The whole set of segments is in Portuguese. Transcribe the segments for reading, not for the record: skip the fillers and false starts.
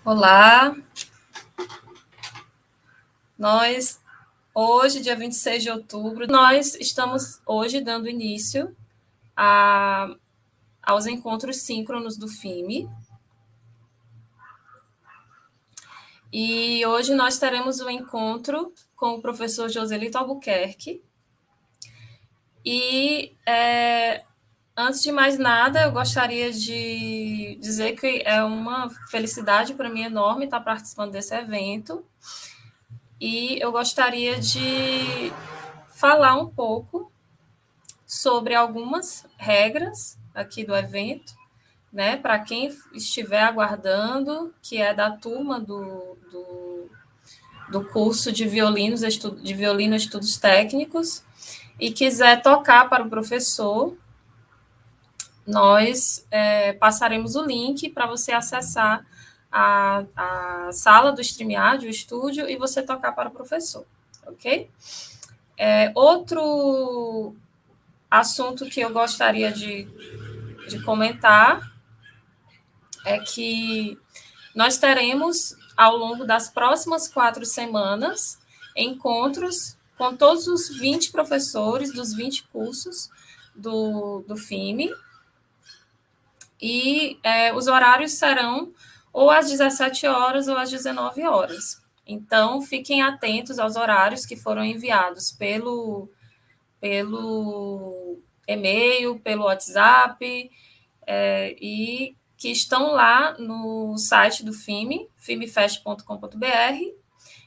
Olá, nós, hoje, dia 26 de outubro, nós estamos hoje dando início aos encontros síncronos do FIME. E hoje nós teremos um encontro com o professor Joselito Albuquerque. E, antes de mais nada, eu gostaria de dizer que é uma felicidade para mim enorme estar participando desse evento. E eu gostaria de falar um pouco sobre algumas regras aqui do evento, né, para quem estiver aguardando, que é da turma do curso de violino estudos técnicos, e quiser tocar para o professor, nós passaremos o link para você acessar a sala do StreamYard, o estúdio, e você tocar para o professor, ok? Outro assunto que eu gostaria de comentar é que nós teremos, ao longo das próximas 4 semanas, encontros com todos os 20 professores dos 20 cursos do FIME, e os horários serão ou às 17 horas ou às 19 horas. Então, fiquem atentos aos horários que foram enviados pelo e-mail, pelo WhatsApp, e que estão lá no site do FIME, fimefest.com.br,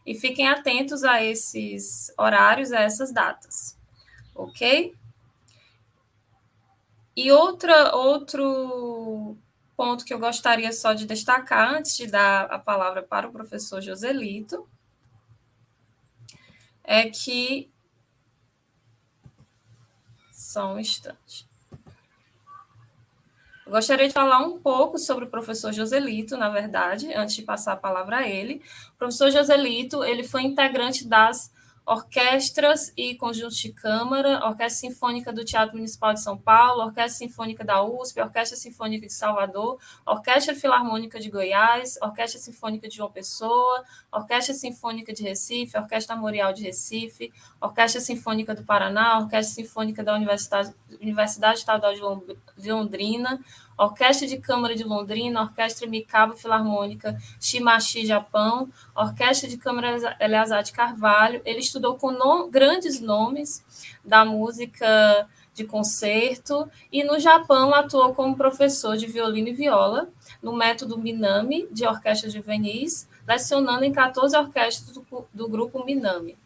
e fiquem atentos a esses horários, a essas datas, ok? E outro ponto que eu gostaria só de destacar, antes de dar a palavra para o professor Joselito, é que... Só um instante. Eu gostaria de falar um pouco sobre o professor Joselito, na verdade, antes de passar a palavra a ele. O professor Joselito, ele foi integrante das orquestras e conjuntos de câmara, Orquestra Sinfônica do Teatro Municipal de São Paulo, Orquestra Sinfônica da USP, Orquestra Sinfônica de Salvador, Orquestra Filarmônica de Goiás, Orquestra Sinfônica de João Pessoa, Orquestra Sinfônica de Recife, Orquestra Armorial de Recife, Orquestra Sinfônica do Paraná, Orquestra Sinfônica da Universidade Estadual de Londrina, Orquestra de Câmara de Londrina, Orquestra Mikado Filarmônica Shimashi, Japão, Orquestra de Câmara Eleazar de Carvalho. Ele estudou com grandes nomes da música de concerto e no Japão atuou como professor de violino e viola no método Minami de orquestras juvenis, lecionando em 14 orquestras do grupo Minami.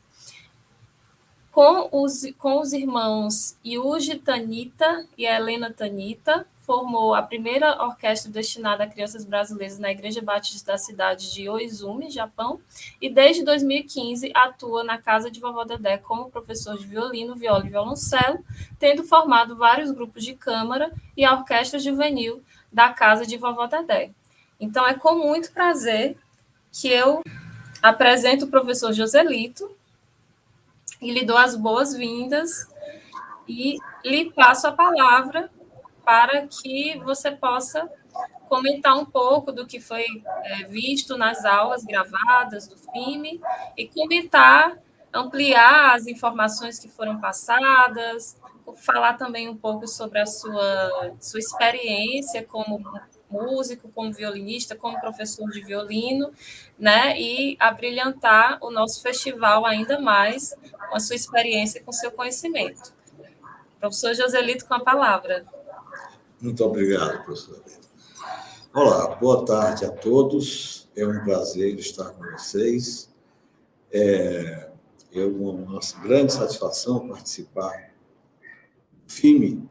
Com os irmãos Yuji Tanita e Helena Tanita, formou a primeira orquestra destinada a crianças brasileiras na Igreja Batista da cidade de Oizumi, Japão, e desde 2015 atua na Casa de Vovó Dedé como professor de violino, viola e violoncelo, tendo formado vários grupos de câmara e a orquestra juvenil da Casa de Vovó Dedé. Então, é com muito prazer que eu apresento o professor Joselito e lhe dou as boas-vindas e lhe passo a palavra para que você possa comentar um pouco do que foi visto nas aulas gravadas do FIME e comentar, ampliar as informações que foram passadas, falar também um pouco sobre a sua experiência como músico, como violinista, como professor de violino, né? E abrilhantar o nosso festival ainda mais com a sua experiência e com o seu conhecimento. Professor Joselito, com a palavra. Muito obrigado, professor. Olá, boa tarde a todos. É um prazer estar com vocês. É uma grande satisfação participar do FIME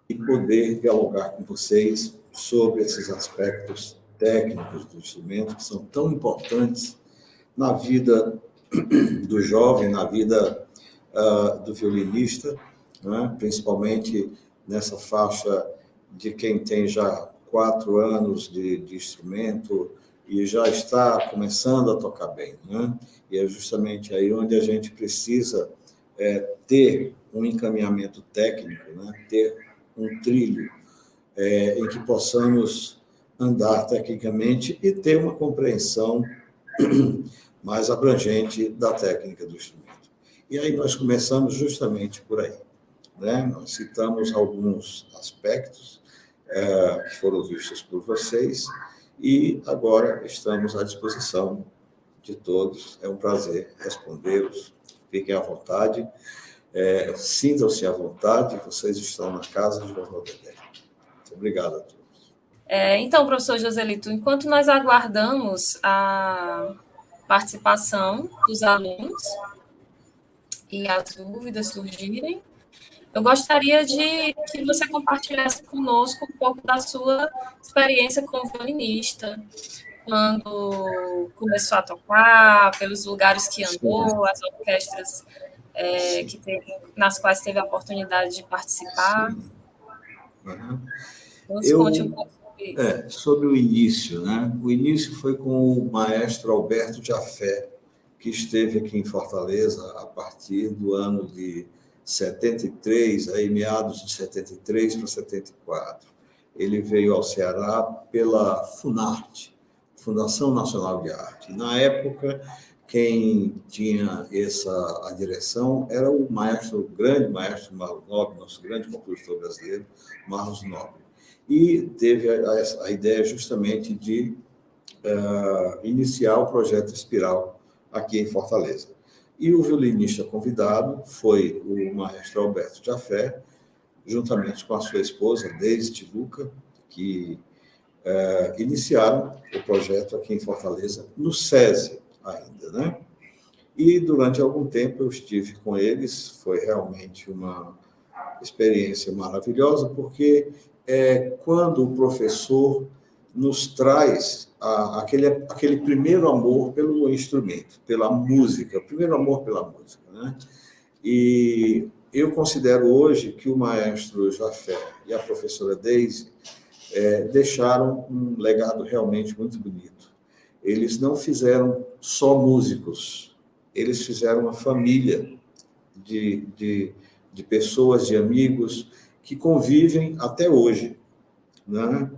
e poder dialogar com vocês sobre esses aspectos técnicos do instrumento que são tão importantes na vida do jovem, na vida do violinista, né? Principalmente nessa faixa de quem tem já 4 anos de instrumento e já está começando a tocar bem, né? E é justamente aí onde a gente precisa ter um encaminhamento técnico, né? Ter um trilho em que possamos andar tecnicamente e ter uma compreensão mais abrangente da técnica do instrumento. E aí nós começamos justamente por aí, né? Nós citamos alguns aspectos que foram vistos por vocês e agora estamos à disposição de todos. É um prazer respondê-los. Fiquem à vontade, sintam-se à vontade, vocês estão na casa de Vovó Dedé. Muito obrigado a todos. Então, professor Joselito, enquanto nós aguardamos a participação dos alunos e as dúvidas surgirem, eu gostaria de que você compartilhasse conosco um pouco da sua experiência como violinista, quando começou a tocar, pelos lugares que andou, as orquestras nas quais teve a oportunidade de participar. Uhum. Nos conte um pouco sobre isso. Sobre o início, né? O início foi com o maestro Alberto Jafé, que esteve aqui em Fortaleza a partir do ano de 73, aí meados de 73 para 74. Ele veio ao Ceará pela FUNARTE, Fundação Nacional de Arte. Na época, quem tinha a direção era o grande maestro Marlos Nobre, nosso grande compositor brasileiro, Marlos Nobre. E teve a ideia justamente de iniciar o projeto Espiral aqui em Fortaleza. E o violinista convidado foi o maestro Alberto Jafé, juntamente com a sua esposa, Deise Luca, que iniciaram o projeto aqui em Fortaleza, no SESI ainda, né? E durante algum tempo eu estive com eles, foi realmente uma experiência maravilhosa, porque quando o professor nos traz aquele primeiro amor pelo instrumento, pela música, o primeiro amor pela música, né? E eu considero hoje que o maestro Jafé e a professora Deise deixaram um legado realmente muito bonito. Eles não fizeram só músicos, eles fizeram uma família de pessoas, de amigos, que convivem até hoje, né?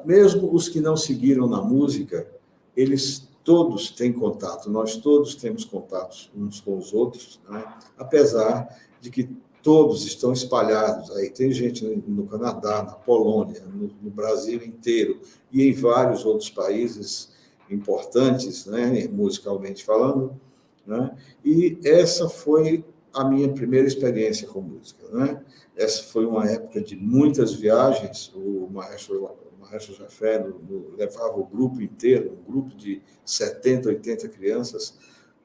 Mesmo os que não seguiram na música, eles todos têm contato, nós todos temos contatos uns com os outros, né? Apesar de que todos estão espalhados aí. Tem gente no Canadá, na Polônia, no Brasil inteiro e em vários outros países importantes, né, musicalmente falando, né? E essa foi a minha primeira experiência com música, né? Essa foi uma época de muitas viagens. O maestro Jafé levava o grupo inteiro, um grupo de 70, 80 crianças,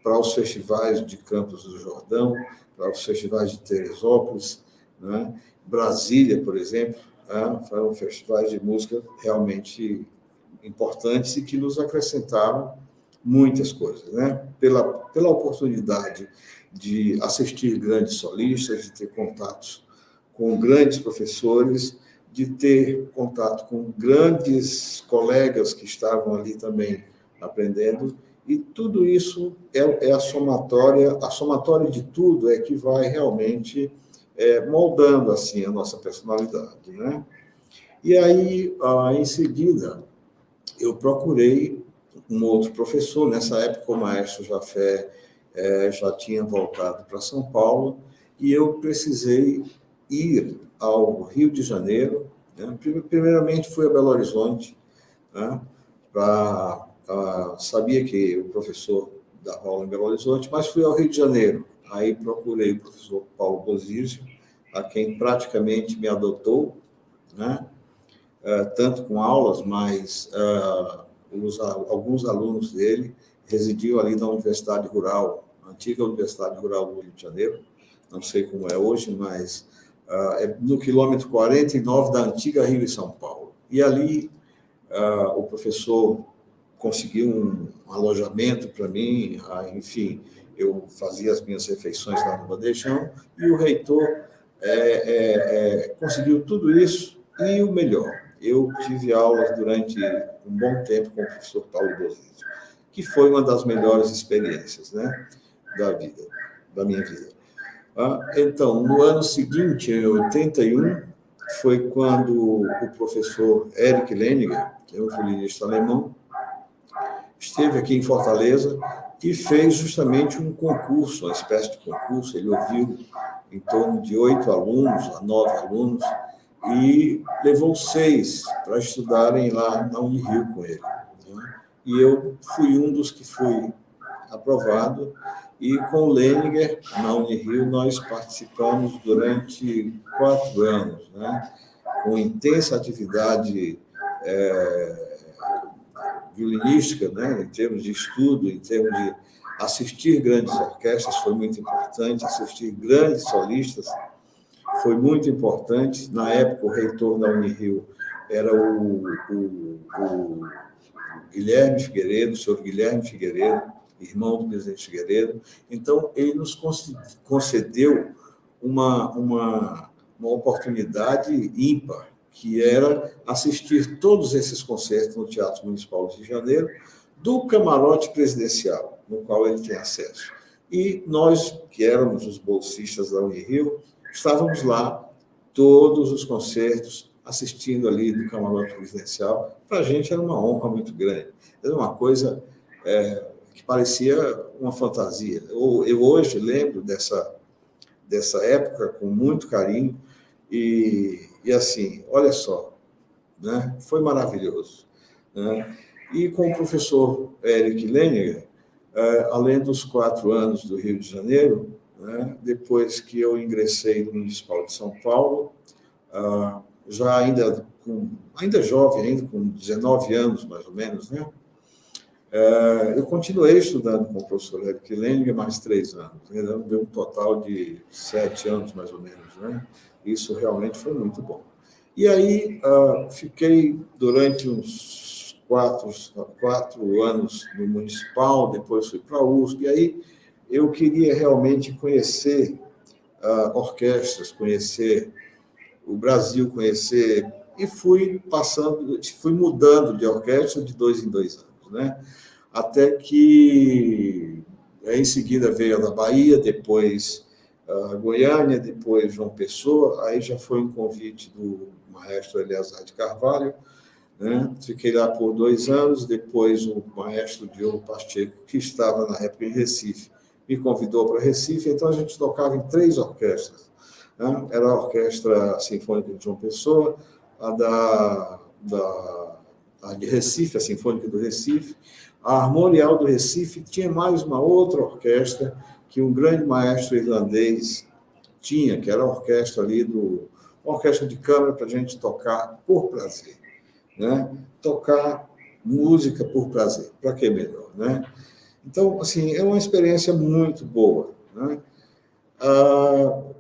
para os festivais de Campos do Jordão, para os festivais de Teresópolis, né? Brasília, por exemplo, foram festivais de música realmente importantes e que nos acrescentaram muitas coisas, né? Pela oportunidade de assistir grandes solistas, de ter contatos com grandes professores, de ter contato com grandes colegas que estavam ali também aprendendo, e tudo isso é a somatória de tudo é que vai realmente moldando assim a nossa personalidade, né? E aí, em seguida, eu procurei um outro professor. Nessa época, o maestro Jafé já tinha voltado para São Paulo, e eu precisei ir ao Rio de Janeiro, né? Primeiramente fui a Belo Horizonte, né? Sabia que o professor dava aula em Belo Horizonte, mas fui ao Rio de Janeiro. Aí procurei o professor Paulo Bozizio, a quem praticamente me adotou, né? Tanto com aulas, mas alguns alunos dele residiam ali na Universidade Rural, a antiga Universidade Rural do Rio de Janeiro, não sei como é hoje, mas é no quilômetro 49 da antiga Rio e São Paulo. E ali o professor conseguiu um alojamento para mim, enfim, eu fazia as minhas refeições lá no bandejão, e o reitor conseguiu tudo isso, e o melhor, eu tive aulas durante um bom tempo com o professor Paulo Bozizio, que foi uma das melhores experiências, né, da minha vida. Então, no ano seguinte, em 81, foi quando o professor Erich Lenninger, que é um violinista alemão, esteve aqui em Fortaleza e fez justamente um concurso, uma espécie de concurso. Ele ouviu em torno de 8 alunos a 9 alunos e levou 6 para estudarem lá na Unirio com ele, né? E eu fui um dos que fui aprovado, e com o Lenninger, na Unirio, nós participamos durante 4 anos, né? Com intensa atividade violinística, né? Em termos de estudo, em termos de assistir grandes orquestras, foi muito importante, assistir grandes solistas foi muito importante. Na época, o reitor da Unirio era o Guilherme Figueiredo, o senhor Guilherme Figueiredo, irmão do presidente Figueiredo. Então, ele nos concedeu uma oportunidade ímpar, que era assistir todos esses concertos no Teatro Municipal do Rio de Janeiro, do camarote presidencial, no qual ele tem acesso. E nós, que éramos os bolsistas da Unirio, estávamos lá, todos os concertos, assistindo ali do camarote presidencial. Para a gente era uma honra muito grande. Era uma coisa que parecia uma fantasia. Eu hoje lembro dessa época com muito carinho e assim, olha só, né? Foi maravilhoso, né? E com o professor Erich Lenninger, além dos 4 anos do Rio de Janeiro, né? Depois que eu ingressei no Municipal de São Paulo, já ainda jovem, ainda com 19 anos, mais ou menos, né? Eu continuei estudando com o professor Erich Lenninger mais 3 anos, né? Deu um total de 7 anos, mais ou menos, né? Isso realmente foi muito bom. E aí, fiquei durante uns 4 anos no Municipal, depois fui para a USP, e aí eu queria realmente conhecer orquestras, conhecer o Brasil, conhecer, e fui mudando de orquestra de 2 em 2 anos, né? Até que, em seguida, veio a da Bahia, depois a Goiânia, depois João Pessoa, aí já foi um convite do maestro Eleazar de Carvalho, né? Fiquei lá por 2 anos, depois o maestro Diogo Pacheco, que estava na época em Recife, me convidou para Recife, então a gente tocava em 3 orquestras, né? Era a Orquestra Sinfônica de João Pessoa, a de Recife, a Sinfônica do Recife, a Harmonial do Recife, tinha mais uma outra orquestra que um grande maestro irlandês tinha, que era a orquestra ali uma orquestra de câmara para a gente tocar por prazer, né? Tocar música por prazer, para que melhor, né? Então, assim, é uma experiência muito boa, né?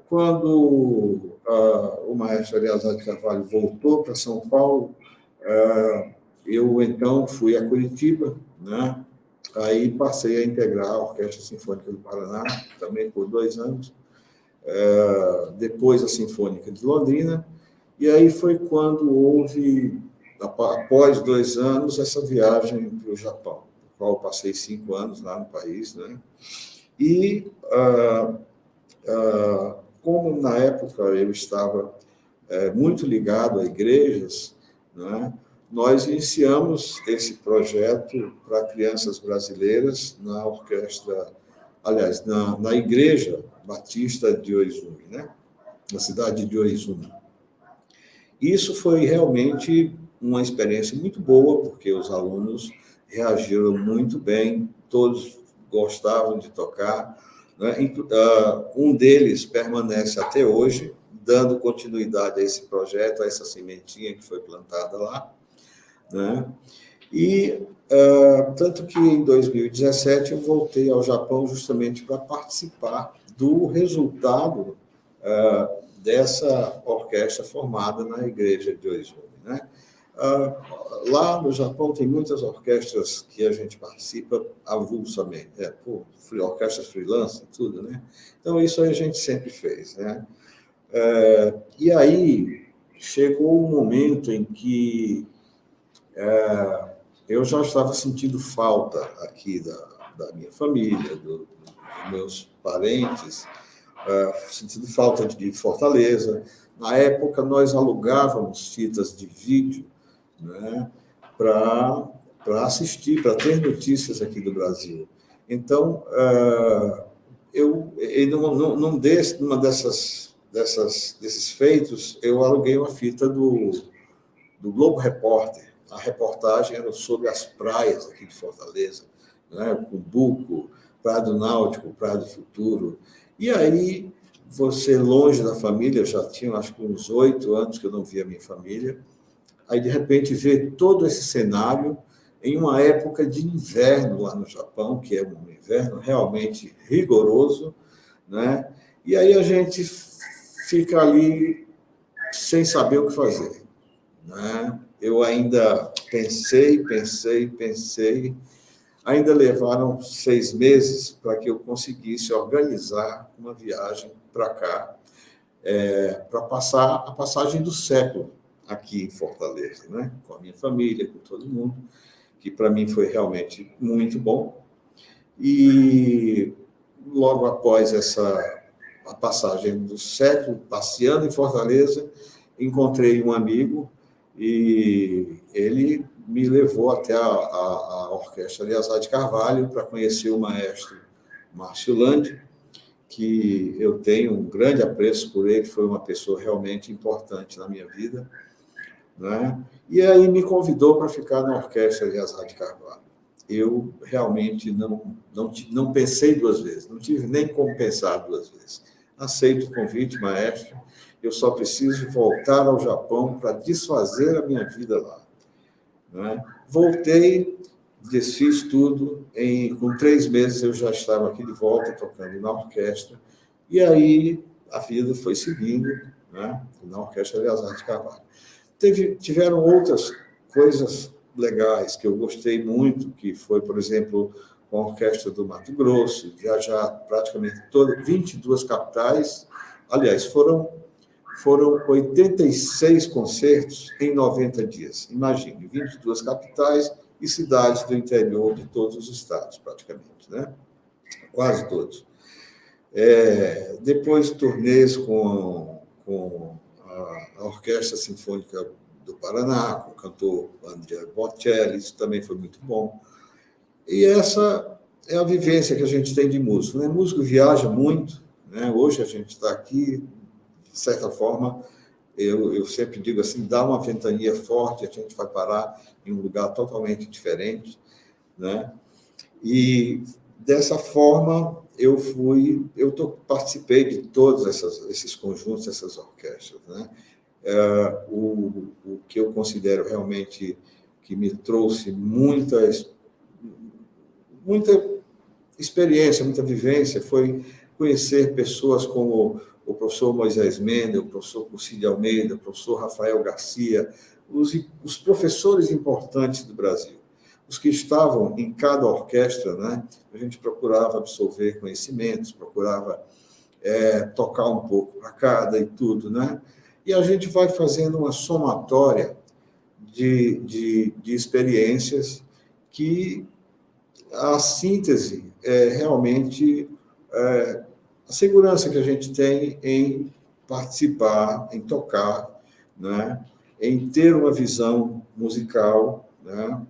Quando o maestro Eleazar de Carvalho voltou para São Paulo, eu, então, fui a Curitiba, né? Aí passei a integrar a Orquestra Sinfônica do Paraná, também por 2 anos, depois a Sinfônica de Londrina, e aí foi quando houve, após 2 anos, essa viagem para o Japão, no qual eu passei 5 anos lá no país, né? E, como na época eu estava muito ligado a igrejas, né? Nós iniciamos esse projeto para crianças brasileiras na Orquestra aliás, na Igreja Batista de Oizumi, né? Na cidade de Oizumi. Isso foi realmente uma experiência muito boa, porque os alunos reagiram muito bem, todos gostavam de tocar, né? Um deles permanece até hoje, dando continuidade a esse projeto, a essa sementinha que foi plantada lá, né? E tanto que em 2017 eu voltei ao Japão justamente para participar do resultado dessa orquestra formada na igreja de Oizumi, né? Lá no Japão tem muitas orquestras que a gente participa avulsamente, orquestras freelance e tudo, né? Então, isso a gente sempre fez, né? E aí, chegou um momento em que eu já estava sentindo falta aqui da minha família, dos meus parentes, sentindo falta de Fortaleza. Na época, nós alugávamos fitas de vídeo, né, para assistir, para ter notícias aqui do Brasil. Então, numa desses feitos, eu aluguei uma fita do Globo Repórter. A reportagem era sobre as praias aqui de Fortaleza, né, Cumbuco, Praia do Náutico, Praia do Futuro. E aí, você longe da família, já tinha acho que uns 8 anos que eu não via minha família, aí de repente ver todo esse cenário em uma época de inverno lá no Japão, que é um inverno realmente rigoroso, né? E aí a gente fica ali sem saber o que fazer, né? Eu ainda pensei, ainda levaram 6 meses para que eu conseguisse organizar uma viagem para cá, para passar a passagem do século aqui em Fortaleza, né? Com a minha família, com todo mundo, que para mim foi realmente muito bom. E logo após a passagem do século, passeando em Fortaleza, encontrei um amigo e ele me levou até a Orquestra Eleazar de Carvalho para conhecer o maestro Márcio Landi, que eu tenho um grande apreço por ele, foi uma pessoa realmente importante na minha vida, né? E aí me convidou para ficar na Orquestra Eleazar de Carvalho. Eu realmente não pensei 2 vezes, não tive nem como pensar 2 vezes. Aceito o convite, maestro, eu só preciso voltar ao Japão para desfazer a minha vida lá, né? Voltei, desfiz tudo, com 3 meses eu já estava aqui de volta, tocando na orquestra, e aí a vida foi seguindo, né? Na Orquestra Eleazar de Carvalho. Tiveram outras coisas legais que eu gostei muito, que foi, por exemplo, com a Orquestra do Mato Grosso, viajar praticamente 22 capitais. Aliás, foram 86 concertos em 90 dias. Imagine, 22 capitais e cidades do interior de todos os estados, praticamente, né? Quase todos. Depois, turnês com a Orquestra Sinfônica do Paraná, com o cantor Andrea Bocelli, isso também foi muito bom. E essa é a vivência que a gente tem de músico, né? Músico viaja muito, né? Hoje a gente está aqui, de certa forma, eu sempre digo assim, dá uma ventania forte, a gente vai parar em um lugar totalmente diferente, né? E dessa forma eu participei de todos esses conjuntos, essas orquestras, né? O que eu considero realmente que me trouxe muita experiência, muita vivência, foi conhecer pessoas como o professor Moisés Mendel, o professor Curci de Almeida, o professor Rafael Garcia, os professores importantes do Brasil, os que estavam em cada orquestra, né? A gente procurava absorver conhecimentos, procurava tocar um pouco para cada e tudo, né? E a gente vai fazendo uma somatória de experiências que a síntese é realmente a segurança que a gente tem em participar, em tocar, né? Em ter uma visão musical, né?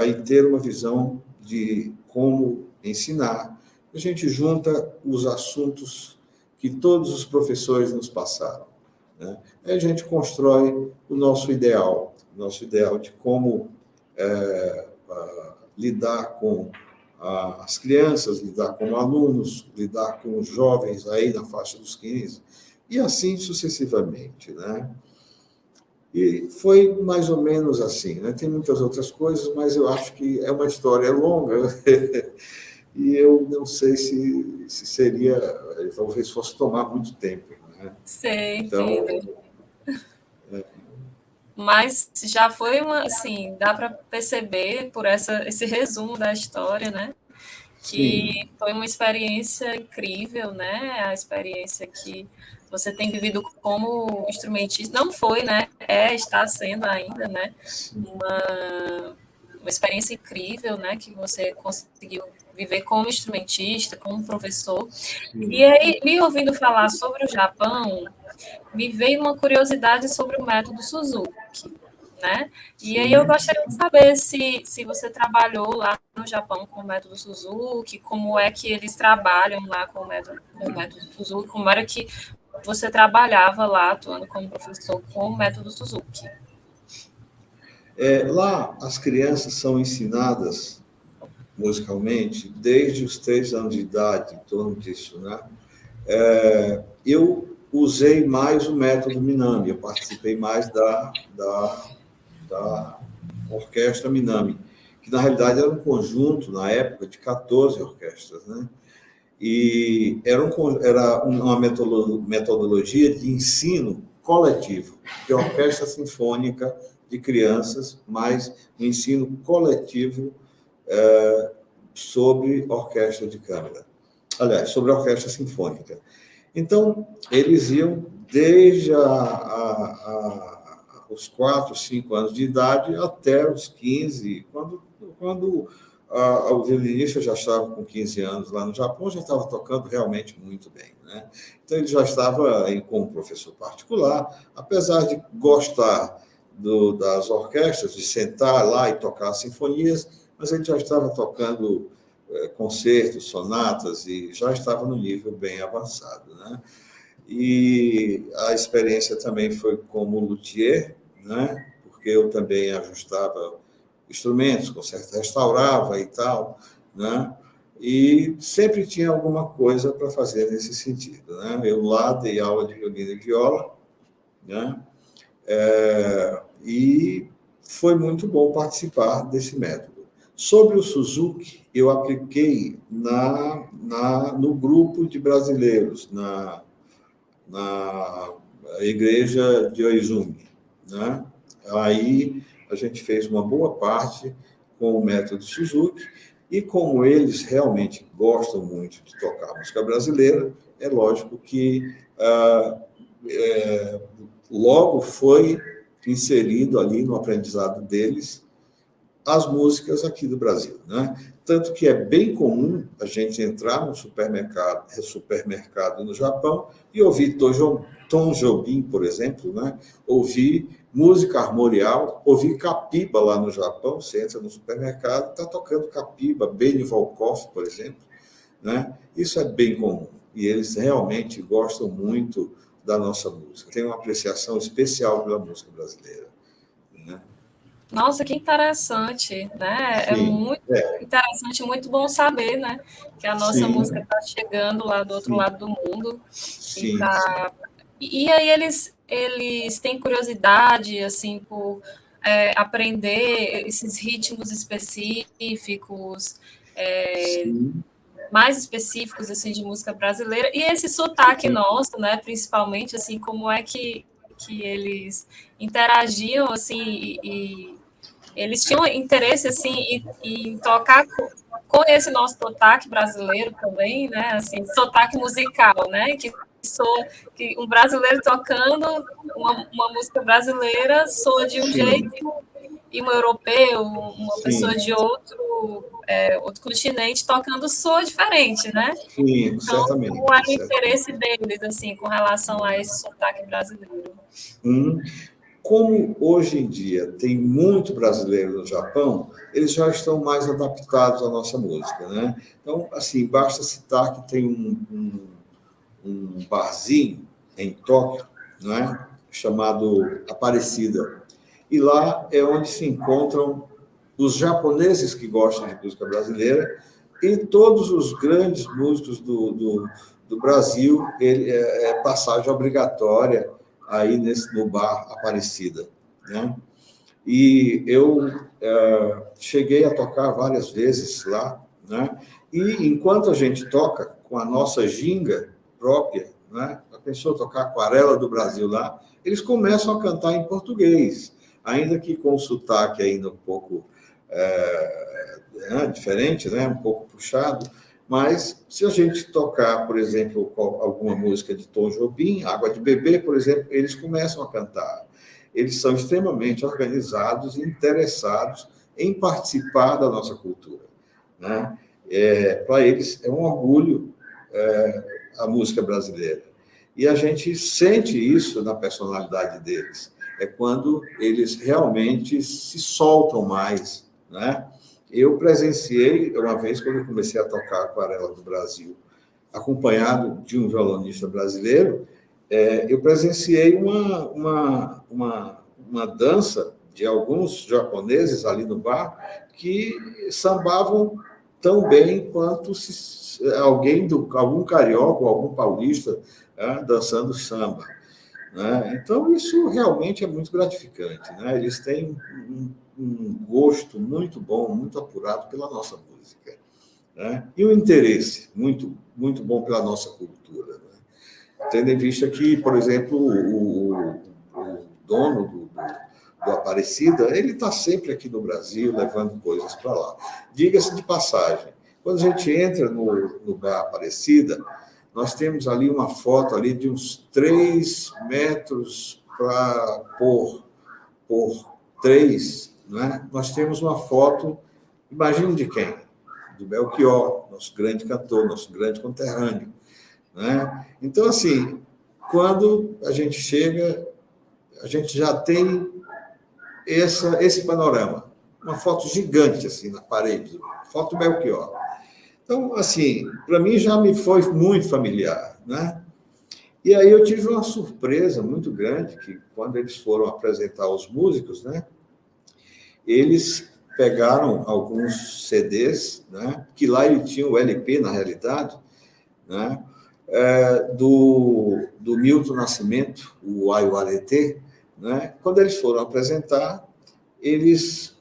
Em ter uma visão de como ensinar, a gente junta os assuntos que todos os professores nos passaram, né? Aí a gente constrói o nosso ideal de como lidar com as crianças, lidar com alunos, lidar com os jovens aí na faixa dos 15, e assim sucessivamente, né? E foi mais ou menos assim, né? Tem muitas outras coisas, mas eu acho que é uma história longa e eu não sei se seria, talvez fosse tomar muito tempo, né? Sei, Então, entendo. Mas já foi assim, dá para perceber por esse resumo da história, né? Que sim, foi uma experiência incrível, né? A experiência que você tem vivido como instrumentista, não foi, né? Está sendo ainda, né? sim, Uma experiência incrível, né? Que você conseguiu viver como instrumentista, como professor. E sim. aí, me ouvindo falar sobre o Japão, me veio uma curiosidade sobre o método Suzuki, né? E aí eu Sim. gostaria de saber se você trabalhou lá no Japão com o método Suzuki, como é que eles trabalham lá com o método Suzuki, como era que você trabalhava lá, atuando como professor com o método Suzuki. Lá, as crianças são ensinadas musicalmente desde os 3 anos de idade, em torno disso, né? Eu usei mais o método Minami, eu participei mais da orquestra Minami, que na realidade era um conjunto, na época, de 14 orquestras, né? E era uma metodologia de ensino coletivo, de orquestra sinfônica de crianças, mas um ensino coletivo sobre orquestra de câmara. Aliás, sobre a orquestra sinfônica. Então, eles iam desde os 4, 5 anos de idade até os 15, quando o violinista já estava com 15 anos lá no Japão, já estava tocando realmente muito bem, né? Então, ele já estava com um professor particular, apesar de gostar das orquestras, de sentar lá e tocar sinfonias, mas ele já estava tocando concertos, sonatas, e já estava no nível bem avançado, né? E a experiência também foi como luthier, né? Porque eu também ajustava instrumentos, restaurava e tal, né? E sempre tinha alguma coisa para fazer nesse sentido, né? Eu lá dei aula de violino e viola, né? E foi muito bom participar desse método. Sobre o Suzuki, eu apliquei no grupo de brasileiros, na igreja de Oizumi, né? Aí a gente fez uma boa parte com o método Suzuki, e como eles realmente gostam muito de tocar música brasileira, é lógico que logo foi inserido ali no aprendizado deles as músicas aqui do Brasil, né? Tanto que é bem comum a gente entrar no supermercado no Japão e ouvir Tom Jobim, por exemplo, né? Ouvir música armorial, ouvir capiba lá no Japão. Você entra no supermercado, está tocando capiba, Beni Volkov, por exemplo, né? Isso é bem comum e eles realmente gostam muito da nossa música. Tem uma apreciação especial pela música brasileira, né? Nossa, que interessante, né? É Sim, muito interessante, muito bom saber, né? Que a nossa música sim, está chegando lá do outro sim, lado do mundo e sim, sim. tá. E aí eles têm curiosidade, assim, por aprender esses ritmos específicos, Sim, mais específicos, assim, de música brasileira. E esse sotaque nosso, né? Principalmente, assim, como é que eles interagiam, assim, e eles tinham interesse assim em tocar com esse nosso sotaque brasileiro também, né? Assim, sotaque musical, né? Soa, que um brasileiro tocando uma música brasileira soa de um jeito sim, e um europeu, uma pessoa sim, de outro continente tocando soa diferente, né? sim, Então, qual é certamente, o certamente. interesse deles assim com relação a esse sotaque brasileiro? Hum. como hoje em dia tem muito brasileiro no Japão, eles já estão mais adaptados à nossa música, né? Então, assim, basta citar que tem um barzinho em Tóquio, né, chamado Aparecida. E lá é onde se encontram os japoneses que gostam de música brasileira e todos os grandes músicos do Brasil. Ele é passagem obrigatória aí no bar Aparecida, né? E eu cheguei a tocar várias vezes lá, né? E enquanto a gente toca com a nossa ginga própria, né? A pessoa tocar Aquarela do Brasil lá, eles começam a cantar em português, ainda que com o sotaque ainda um pouco diferente, né? Um pouco puxado. Mas se a gente tocar, por exemplo, alguma música de Tom Jobim, Água de Beber, por exemplo, eles começam a cantar. Eles são extremamente organizados e interessados em participar da nossa cultura, né? Para eles é um orgulho a música brasileira. E a gente sente isso na personalidade deles. É quando eles realmente se soltam mais, né? Eu presenciei uma vez, quando eu comecei a tocar Aquarela do Brasil, acompanhado de um violonista brasileiro, eu presenciei uma dança de alguns japoneses ali no bar que sambavam tão bem quanto algum carioca ou algum paulista dançando samba, né? Então, isso realmente é muito gratificante, né? Eles têm um gosto muito bom, muito apurado pela nossa música, né? E um interesse muito, muito bom pela nossa cultura, né? Tendo em vista que, por exemplo, o dono do Aparecida, ele está sempre aqui no Brasil, levando coisas para lá. Diga-se de passagem, quando a gente entra no bar Aparecida, nós temos ali uma foto ali de uns 3 metros por 3, né? Nós temos uma foto, imagine de quem? Do Belchior, nosso grande cantor, nosso grande conterrâneo, né? Então, assim, quando a gente chega, a gente já tem esse panorama, uma foto gigante assim na parede, foto Belchior. Então, assim, para mim já me foi muito familiar, né? E aí eu tive uma surpresa muito grande, que quando eles foram apresentar os músicos, né? Eles pegaram alguns CDs, né? Que lá ele tinha o LP, na realidade, né? Do Milton Nascimento, o Ayuarete, né? Quando eles foram apresentar, eles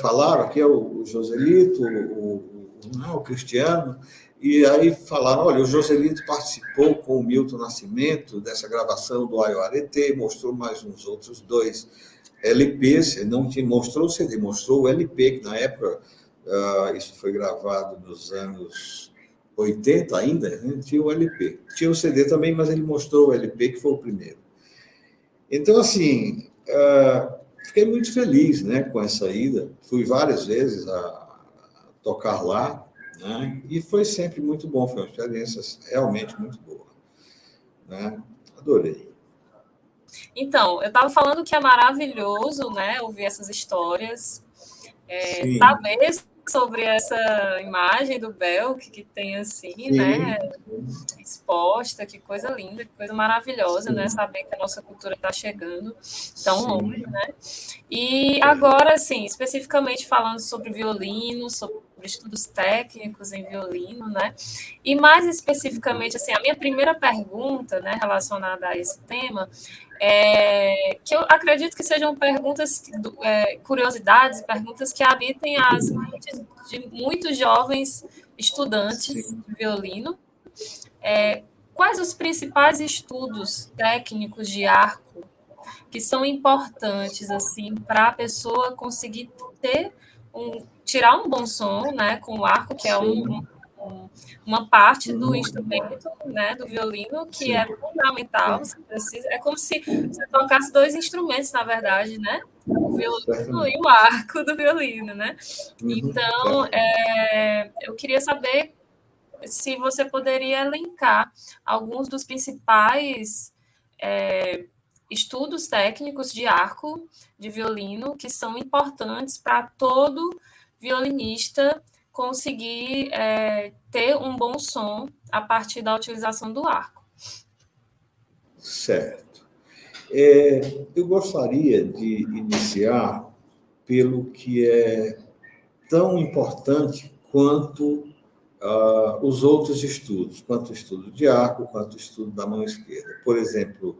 falaram, aqui é o Joselito, o Cristiano, e aí falaram, olha, o Joselito participou com o Milton Nascimento dessa gravação do Ayuarete, mostrou mais uns outros 2 LPs, não mostrou o CD, mostrou o LP, que na época, isso foi gravado nos anos 80 ainda, né? Tinha o LP. Tinha o CD também, mas ele mostrou o LP, que foi o primeiro. Então, assim, fiquei muito feliz, né, com essa ida. Fui várias vezes a tocar lá, né? E foi sempre muito bom, foi uma experiência realmente muito boa, né? Adorei. Então, eu estava falando que é maravilhoso, né, ouvir essas histórias, saber sobre essa imagem do Belk que tem assim, né, exposta, que coisa linda, que coisa maravilhosa, né, saber que a nossa cultura está chegando tão longe, né. E agora, assim, especificamente falando sobre violino, sobre estudos técnicos em violino, né? E mais especificamente, assim, a minha primeira pergunta, né, relacionada a esse tema, que eu acredito que sejam perguntas, curiosidades, perguntas que habitem as mentes de muitos jovens estudantes de violino. Quais os principais estudos técnicos de arco que são importantes assim para a pessoa conseguir tirar um bom som, né, com o arco, que é uma parte do instrumento, né, do violino, que é fundamental. Você precisa, é como se você tocasse 2 instrumentos, na verdade, né? O violino e o arco do violino, né? Então, eu queria saber se você poderia elencar alguns dos principais estudos técnicos de arco, de violino, que são importantes para todo violinista conseguir ter um bom som a partir da utilização do arco. Certo. Eu gostaria de iniciar pelo que é tão importante quanto os outros estudos, quanto o estudo de arco, quanto o estudo da mão esquerda. Por exemplo,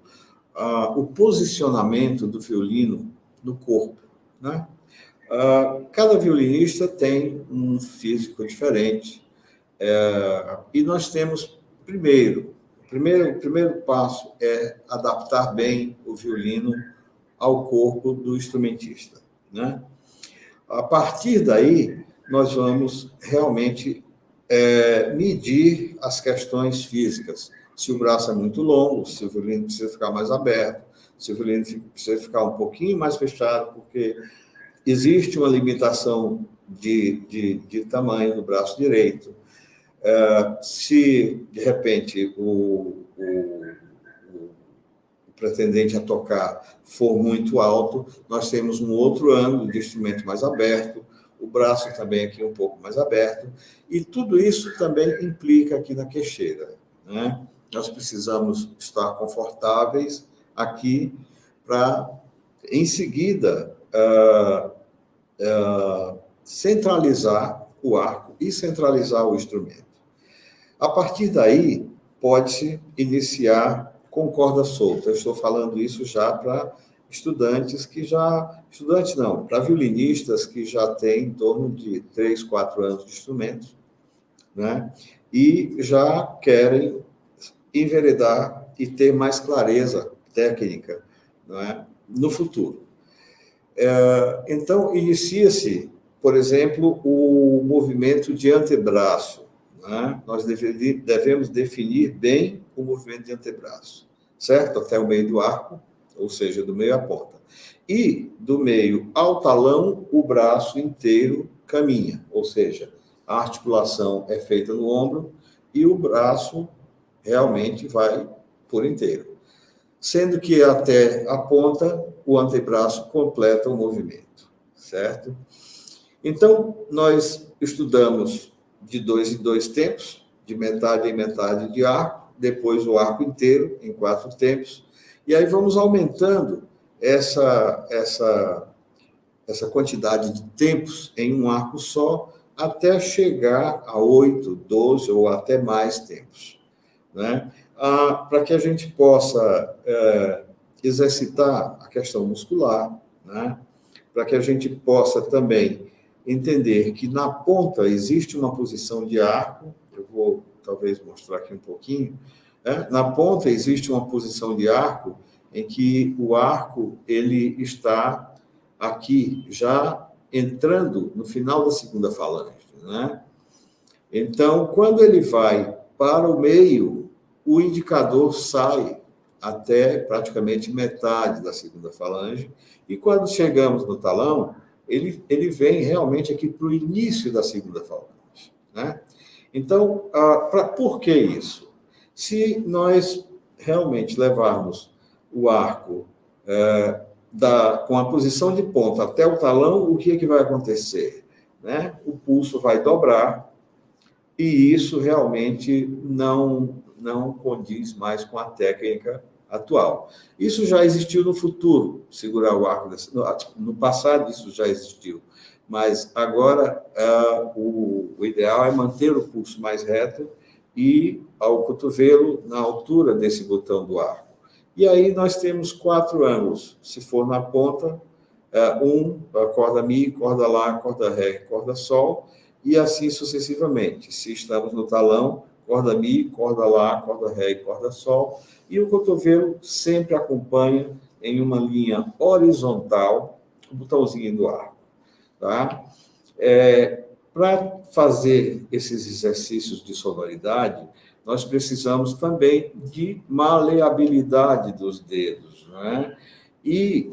o posicionamento do violino no corpo, né? Cada violinista tem um físico diferente, e nós temos, o primeiro passo é adaptar bem o violino ao corpo do instrumentista, né? A partir daí, nós vamos realmente medir as questões físicas. Se o braço é muito longo, se o violino precisa ficar mais aberto, se o violino precisa ficar um pouquinho mais fechado, porque existe uma limitação de tamanho do braço direito. Se, de repente, o pretendente a tocar for muito alto, nós temos um outro ângulo de instrumento mais aberto, o braço também aqui um pouco mais aberto, e tudo isso também implica aqui na queixeira, né? Nós precisamos estar confortáveis aqui para, em seguida, centralizar o arco e centralizar o instrumento. A partir daí, pode-se iniciar com corda solta. Eu estou falando isso já para para violinistas que já têm em torno de 3, 4 anos de instrumento, né? E já querem enveredar e ter mais clareza técnica, né, no futuro. Então, inicia-se, por exemplo, o movimento de antebraço, né? Nós devemos definir bem o movimento de antebraço, certo? Até o meio do arco, ou seja, do meio à ponta. E do meio ao talão, o braço inteiro caminha, ou seja, a articulação é feita no ombro e o braço realmente vai por inteiro. Sendo que até a ponta, o antebraço completa o movimento, certo? Então, nós estudamos de 2 em 2 tempos, de metade em metade de arco, depois o arco inteiro, em 4 tempos, e aí vamos aumentando essa quantidade de tempos em um arco só, até chegar a 8, 12 ou até mais tempos, né? Para que a gente possa exercitar a questão muscular, né? Para que a gente possa também entender que na ponta existe uma posição de arco, eu vou talvez mostrar aqui um pouquinho, né? Na ponta existe uma posição de arco em que o arco ele está aqui já entrando no final da segunda falange, né? Então, quando ele vai para o meio, o indicador sai até praticamente metade da segunda falange, e quando chegamos no talão, ele vem realmente aqui para o início da segunda falange, né? Então, por que isso? Se nós realmente levarmos o arco com a posição de ponta até o talão, o que é que vai acontecer, né? O pulso vai dobrar, e isso realmente não condiz mais com a técnica atual. Isso já existiu no futuro, segurar o arco. No passado isso já existiu, mas agora o ideal é manter o pulso mais reto e ao cotovelo na altura desse botão do arco. E aí nós temos 4 ângulos. Se for na ponta, corda Mi, corda Lá, corda Ré, corda Sol, e assim sucessivamente. Se estamos no talão, corda Mi, corda Lá, corda Ré e corda Sol, e o cotovelo sempre acompanha em uma linha horizontal o botãozinho do arco, tá? Para fazer esses exercícios de sonoridade, nós precisamos também de maleabilidade dos dedos, né? E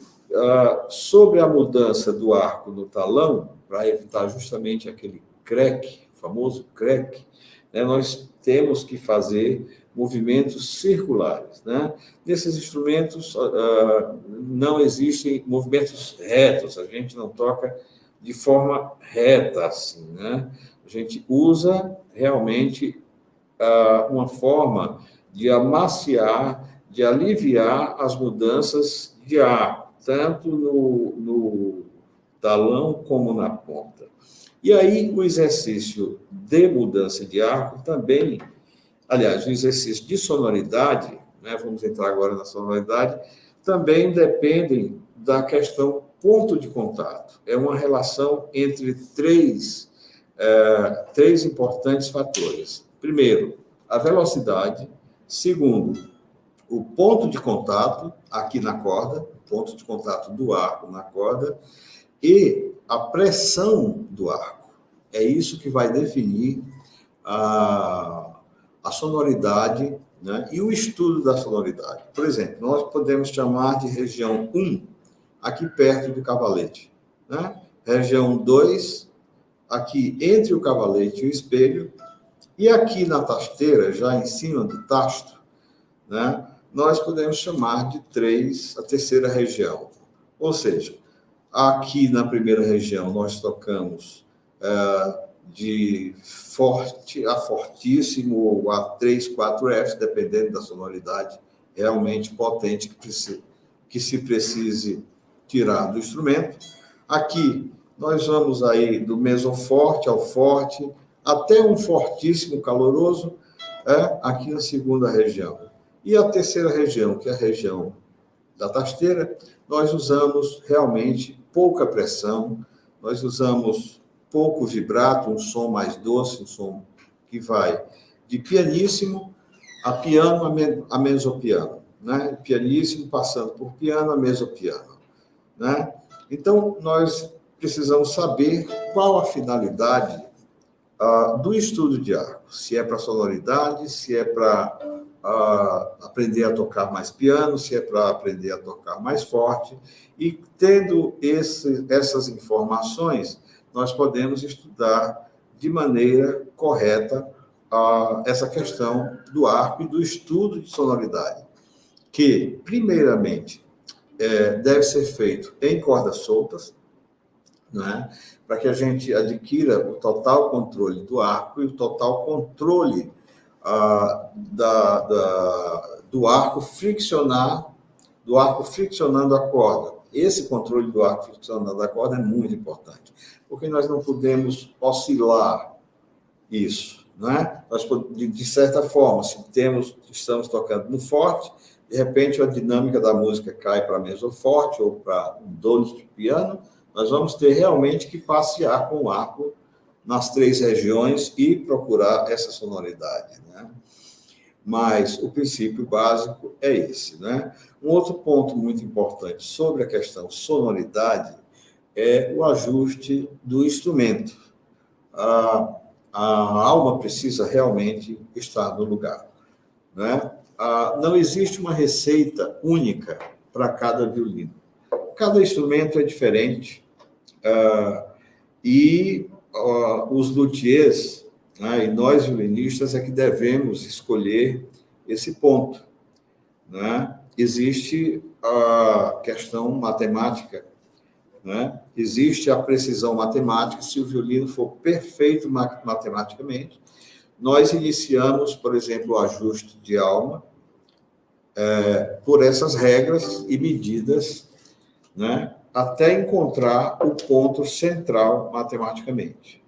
sobre a mudança do arco no talão, para evitar justamente aquele creque, o famoso creque, né, nós temos que fazer movimentos circulares, né? Nesses instrumentos não existem movimentos retos, a gente não toca de forma reta, assim, né? A gente usa realmente uma forma de amaciar, de aliviar as mudanças de ar, tanto no talão como na ponta. E aí, o exercício de mudança de arco também, aliás, o exercício de sonoridade, né, vamos entrar agora na sonoridade, também dependem da questão ponto de contato. É uma relação entre três importantes fatores. Primeiro, a velocidade. Segundo, o ponto de contato aqui na corda, ponto de contato do arco na corda, e a pressão do arco. É isso que vai definir a sonoridade, né, e o estudo da sonoridade. Por exemplo, nós podemos chamar de região 1, aqui perto do cavalete, né? Região 2, aqui entre o cavalete e o espelho, e aqui na tasteira, já em cima do tasto, né, nós podemos chamar de 3, a terceira região. Ou seja, aqui na primeira região nós tocamos de forte a fortíssimo, ou a 3, 4 Fs, dependendo da sonoridade realmente potente que se precise tirar do instrumento. Aqui nós vamos aí do mesoforte ao forte, até um fortíssimo caloroso, aqui na segunda região. E a terceira região, que é a região da tasteira, nós usamos realmente pouca pressão, nós usamos pouco vibrato, um som mais doce, um som que vai de pianíssimo a piano a mesopiano, né? Pianíssimo passando por piano a mesopiano, né? Então, nós precisamos saber qual a finalidade do estudo de arco, se é para sonoridade, se é para aprender a tocar mais piano, se é para aprender a tocar mais forte, e tendo essas informações, nós podemos estudar de maneira correta essa questão do arco e do estudo de sonoridade, que, primeiramente, deve ser feito em cordas soltas, né, para que a gente adquira o total controle do arco e o total controle do arco friccionando a corda. Esse controle do arco friccionando a corda é muito importante, porque nós não podemos oscilar isso, né? Nós, de certa forma, se estamos tocando no forte, de repente a dinâmica da música cai para mesoforte ou para um dolce de piano, nós vamos ter realmente que passear com o arco nas 3 regiões e procurar essa sonoridade, né? Mas o princípio básico é esse, né? Um outro ponto muito importante sobre a questão sonoridade é o ajuste do instrumento. A alma precisa realmente estar no lugar, né? Não existe uma receita única para cada violino. Cada instrumento é diferente, e os luthiers, né, e nós violinistas é que devemos escolher esse ponto, né? Existe a questão matemática, né? Existe a precisão matemática. Se o violino for perfeito matematicamente, nós iniciamos, por exemplo, o ajuste de alma por essas regras e medidas, né, até encontrar o ponto central matematicamente.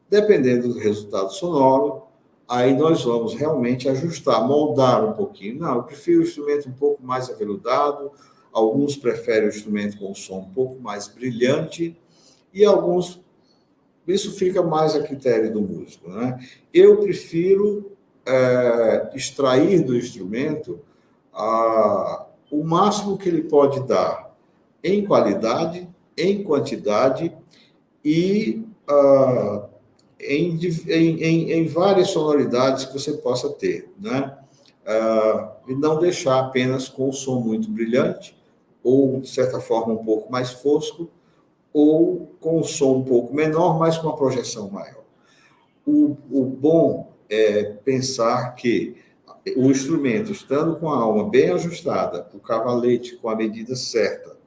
Dependendo do resultado sonoro, aí nós vamos realmente ajustar, moldar um pouquinho. Não, eu prefiro o instrumento um pouco mais aveludado, alguns preferem o instrumento com um som um pouco mais brilhante, e alguns, isso fica mais a critério do músico, né? Eu prefiro extrair do instrumento o máximo que ele pode dar em qualidade, em quantidade e em várias sonoridades que você possa ter, né? E não deixar apenas com o som muito brilhante, ou, de certa forma, um pouco mais fosco, ou com o som um pouco menor, mas com uma projeção maior. O bom é pensar que o instrumento estando com a alma bem ajustada, o cavalete com a medida certa,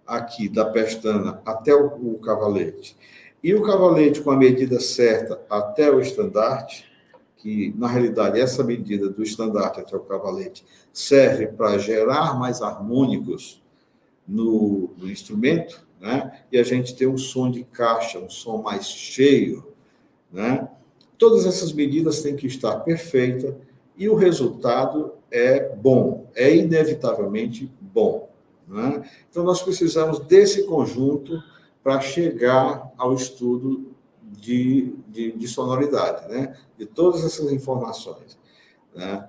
aqui da pestana até o cavalete, e o cavalete com a medida certa até o estandarte, que na realidade essa medida do estandarte até o cavalete serve para gerar mais harmônicos no instrumento, né? E a gente tem um som de caixa, um som mais cheio, né? Todas essas medidas têm que estar perfeitas e o resultado é bom, é inevitavelmente bom, né? Então, nós precisamos desse conjunto para chegar ao estudo de sonoridade, né? De todas essas informações, né?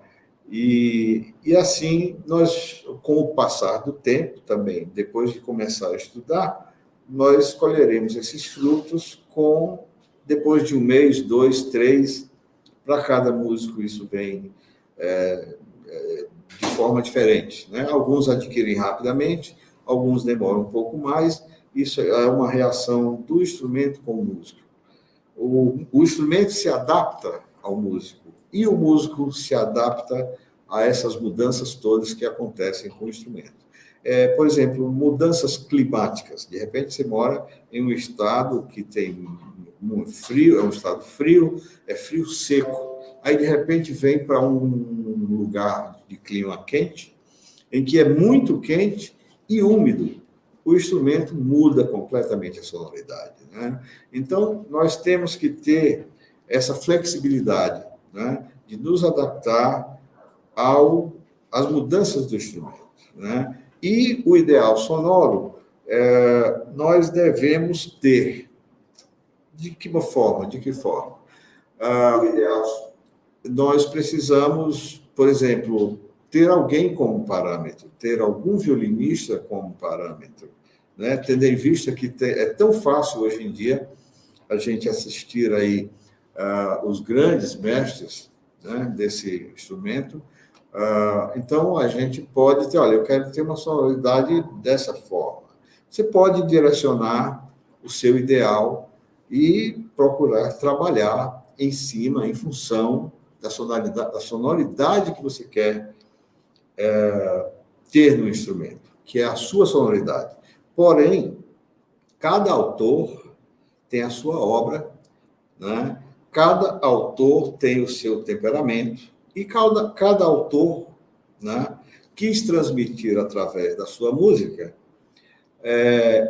E assim, nós, com o passar do tempo também, depois de começar a estudar, nós colheremos esses frutos depois de um mês, dois, três, para cada músico isso vem de forma diferente, né? Alguns adquirem rapidamente, alguns demoram um pouco mais, isso é uma reação do instrumento com o músico. O instrumento se adapta ao músico, e o músico se adapta a essas mudanças todas que acontecem com o instrumento. Por exemplo, mudanças climáticas. De repente, você mora em um estado que tem muito frio, é um estado frio, é frio seco. Aí, de repente, vem para um lugar de clima quente, em que é muito quente e úmido. O instrumento muda completamente a sonoridade, né? Então, nós temos que ter essa flexibilidade, né, de nos adaptar às mudanças do instrumento, né? E o ideal sonoro, nós devemos ter. De que forma? De que forma? O ideal, nós precisamos, por exemplo, ter alguém como parâmetro, ter algum violinista como parâmetro, né? Tendo em vista que é tão fácil hoje em dia a gente assistir aí os grandes mestres, né, desse instrumento. Então, a gente pode ter, olha, eu quero ter uma sonoridade dessa forma. Você pode direcionar o seu ideal e procurar trabalhar em cima, em função da sonoridade que você quer ter no instrumento, que é a sua sonoridade. Porém, cada autor tem a sua obra, né? Cada autor tem o seu temperamento e cada autor, né, quis transmitir através da sua música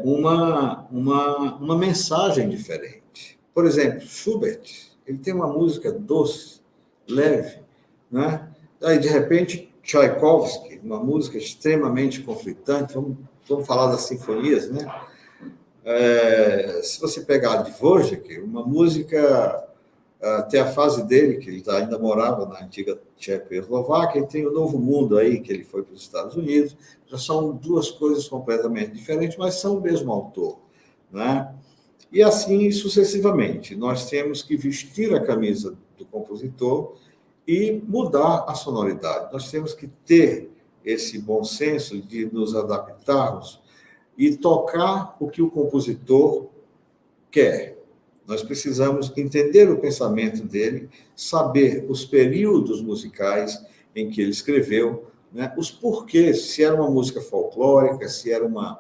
uma mensagem diferente. Por exemplo, Schubert, ele tem uma música doce, leve, né? Aí, de repente, Tchaikovsky, uma música extremamente conflitante, vamos falar das sinfonias, né? Se você pegar Dvořák, uma música, tem a fase dele, que ele ainda morava na antiga Tchecoslováquia, e tem o Novo Mundo aí, que ele foi para os Estados Unidos, já são duas coisas completamente diferentes, mas são o mesmo autor, né? E assim sucessivamente. Nós temos que vestir a camisa do compositor e mudar a sonoridade. Nós temos que ter esse bom senso de nos adaptarmos e tocar o que o compositor quer. Nós precisamos entender o pensamento dele, saber os períodos musicais em que ele escreveu, né? Os porquês, se era uma música folclórica, se era uma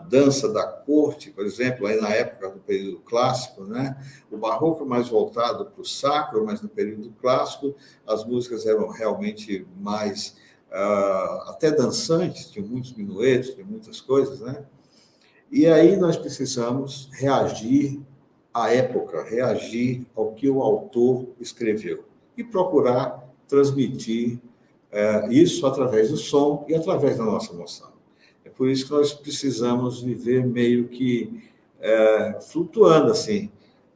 dança da corte, por exemplo, aí na época do período clássico, né? O barroco mais voltado para o sacro, mas no período clássico as músicas eram realmente mais até dançantes, tinham muitos minuetos, tinham muitas coisas, né? E aí nós precisamos reagir à época, reagir ao que o autor escreveu e procurar transmitir isso através do som e através da nossa emoção. É por isso que nós precisamos viver meio que flutuando, assim,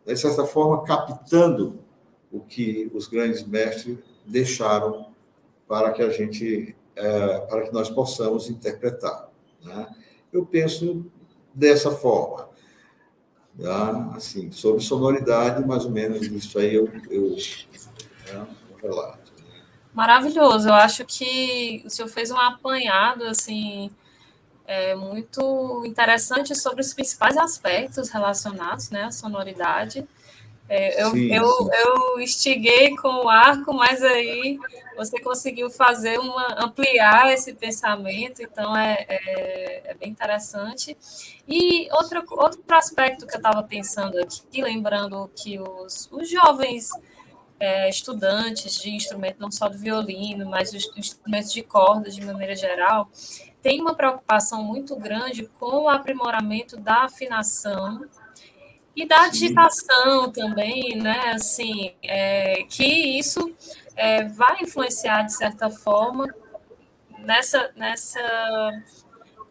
de certa forma, captando o que os grandes mestres deixaram para que para que nós possamos interpretar, né? Eu penso dessa forma, tá? Assim, sobre sonoridade, mais ou menos isso aí eu relato. Maravilhoso. Eu acho que o senhor fez um apanhado assim muito interessante sobre os principais aspectos relacionados, né, à sonoridade. Sim, sim. Eu instiguei com o arco, mas aí você conseguiu ampliar esse pensamento, então é bem interessante. E outro aspecto que eu estava pensando aqui, lembrando que os jovens estudantes de instrumento, não só do violino, mas os instrumentos de cordas de maneira geral, têm uma preocupação muito grande com o aprimoramento da afinação e da Sim. digitação também, né? Assim, que isso vai influenciar, de certa forma, nessa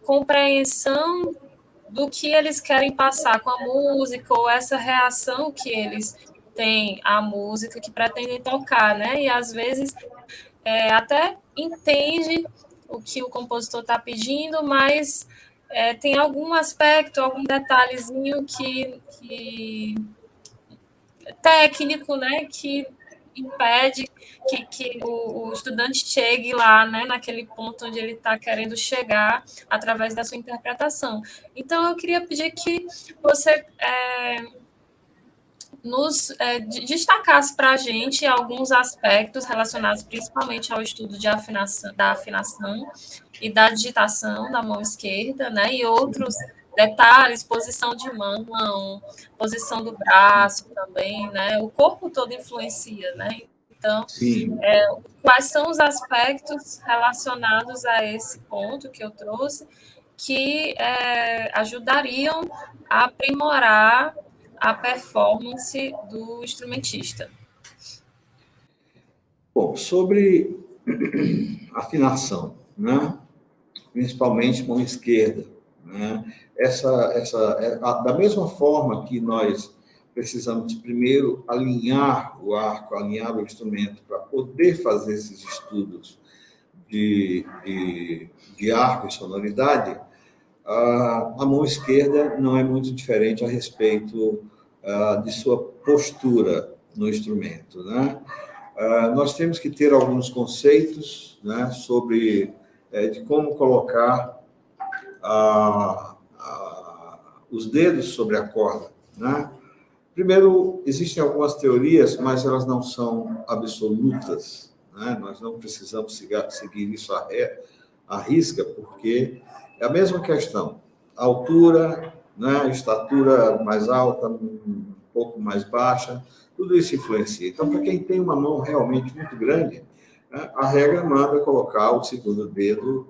compreensão do que eles querem passar com a música, ou essa reação que eles têm à música que pretendem tocar, né? E às vezes até entende o que o compositor está pedindo, mas tem algum aspecto, algum detalhezinho que técnico, né, que impede que o estudante chegue lá, né, naquele ponto onde ele está querendo chegar através da sua interpretação. Então, eu queria pedir que você nos destacasse para a gente alguns aspectos relacionados principalmente ao estudo da afinação e da digitação da mão esquerda, né, e outros detalhes, posição de mão, posição do braço também, né, o corpo todo influencia, né, então, Sim. quais são os aspectos relacionados a esse ponto que eu trouxe que ajudariam a aprimorar a performance do instrumentista? Bom, sobre afinação, né? Principalmente mão esquerda, né? Da mesma forma que nós precisamos primeiro alinhar o arco, alinhar o instrumento para poder fazer esses estudos de arco e sonoridade, a mão esquerda não é muito diferente a respeito de sua postura no instrumento, né? Nós temos que ter alguns conceitos, né, sobre de como colocar os dedos sobre a corda, né? Primeiro, existem algumas teorias, mas elas não são absolutas, né? Nós não precisamos seguir isso à risca, porque é a mesma questão. Altura, né? Estatura mais alta, um pouco mais baixa, tudo isso influencia. Então, para quem tem uma mão realmente muito grande, né, a regra manda colocar o segundo dedo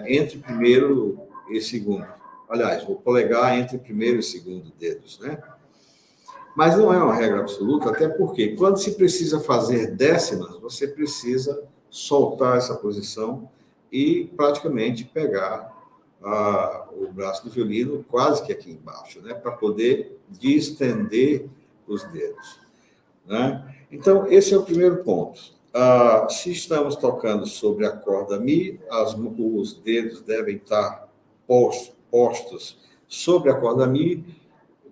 entre primeiro e segundo. Aliás, o polegar entre primeiro e segundo dedos, né? Mas não é uma regra absoluta, até porque quando se precisa fazer décimas, você precisa soltar essa posição e praticamente pegar o braço do violino quase que aqui embaixo, né, para poder distender os dedos, né? Então, esse é o primeiro ponto. Se estamos tocando sobre a corda Mi, os dedos devem estar postos sobre a corda Mi,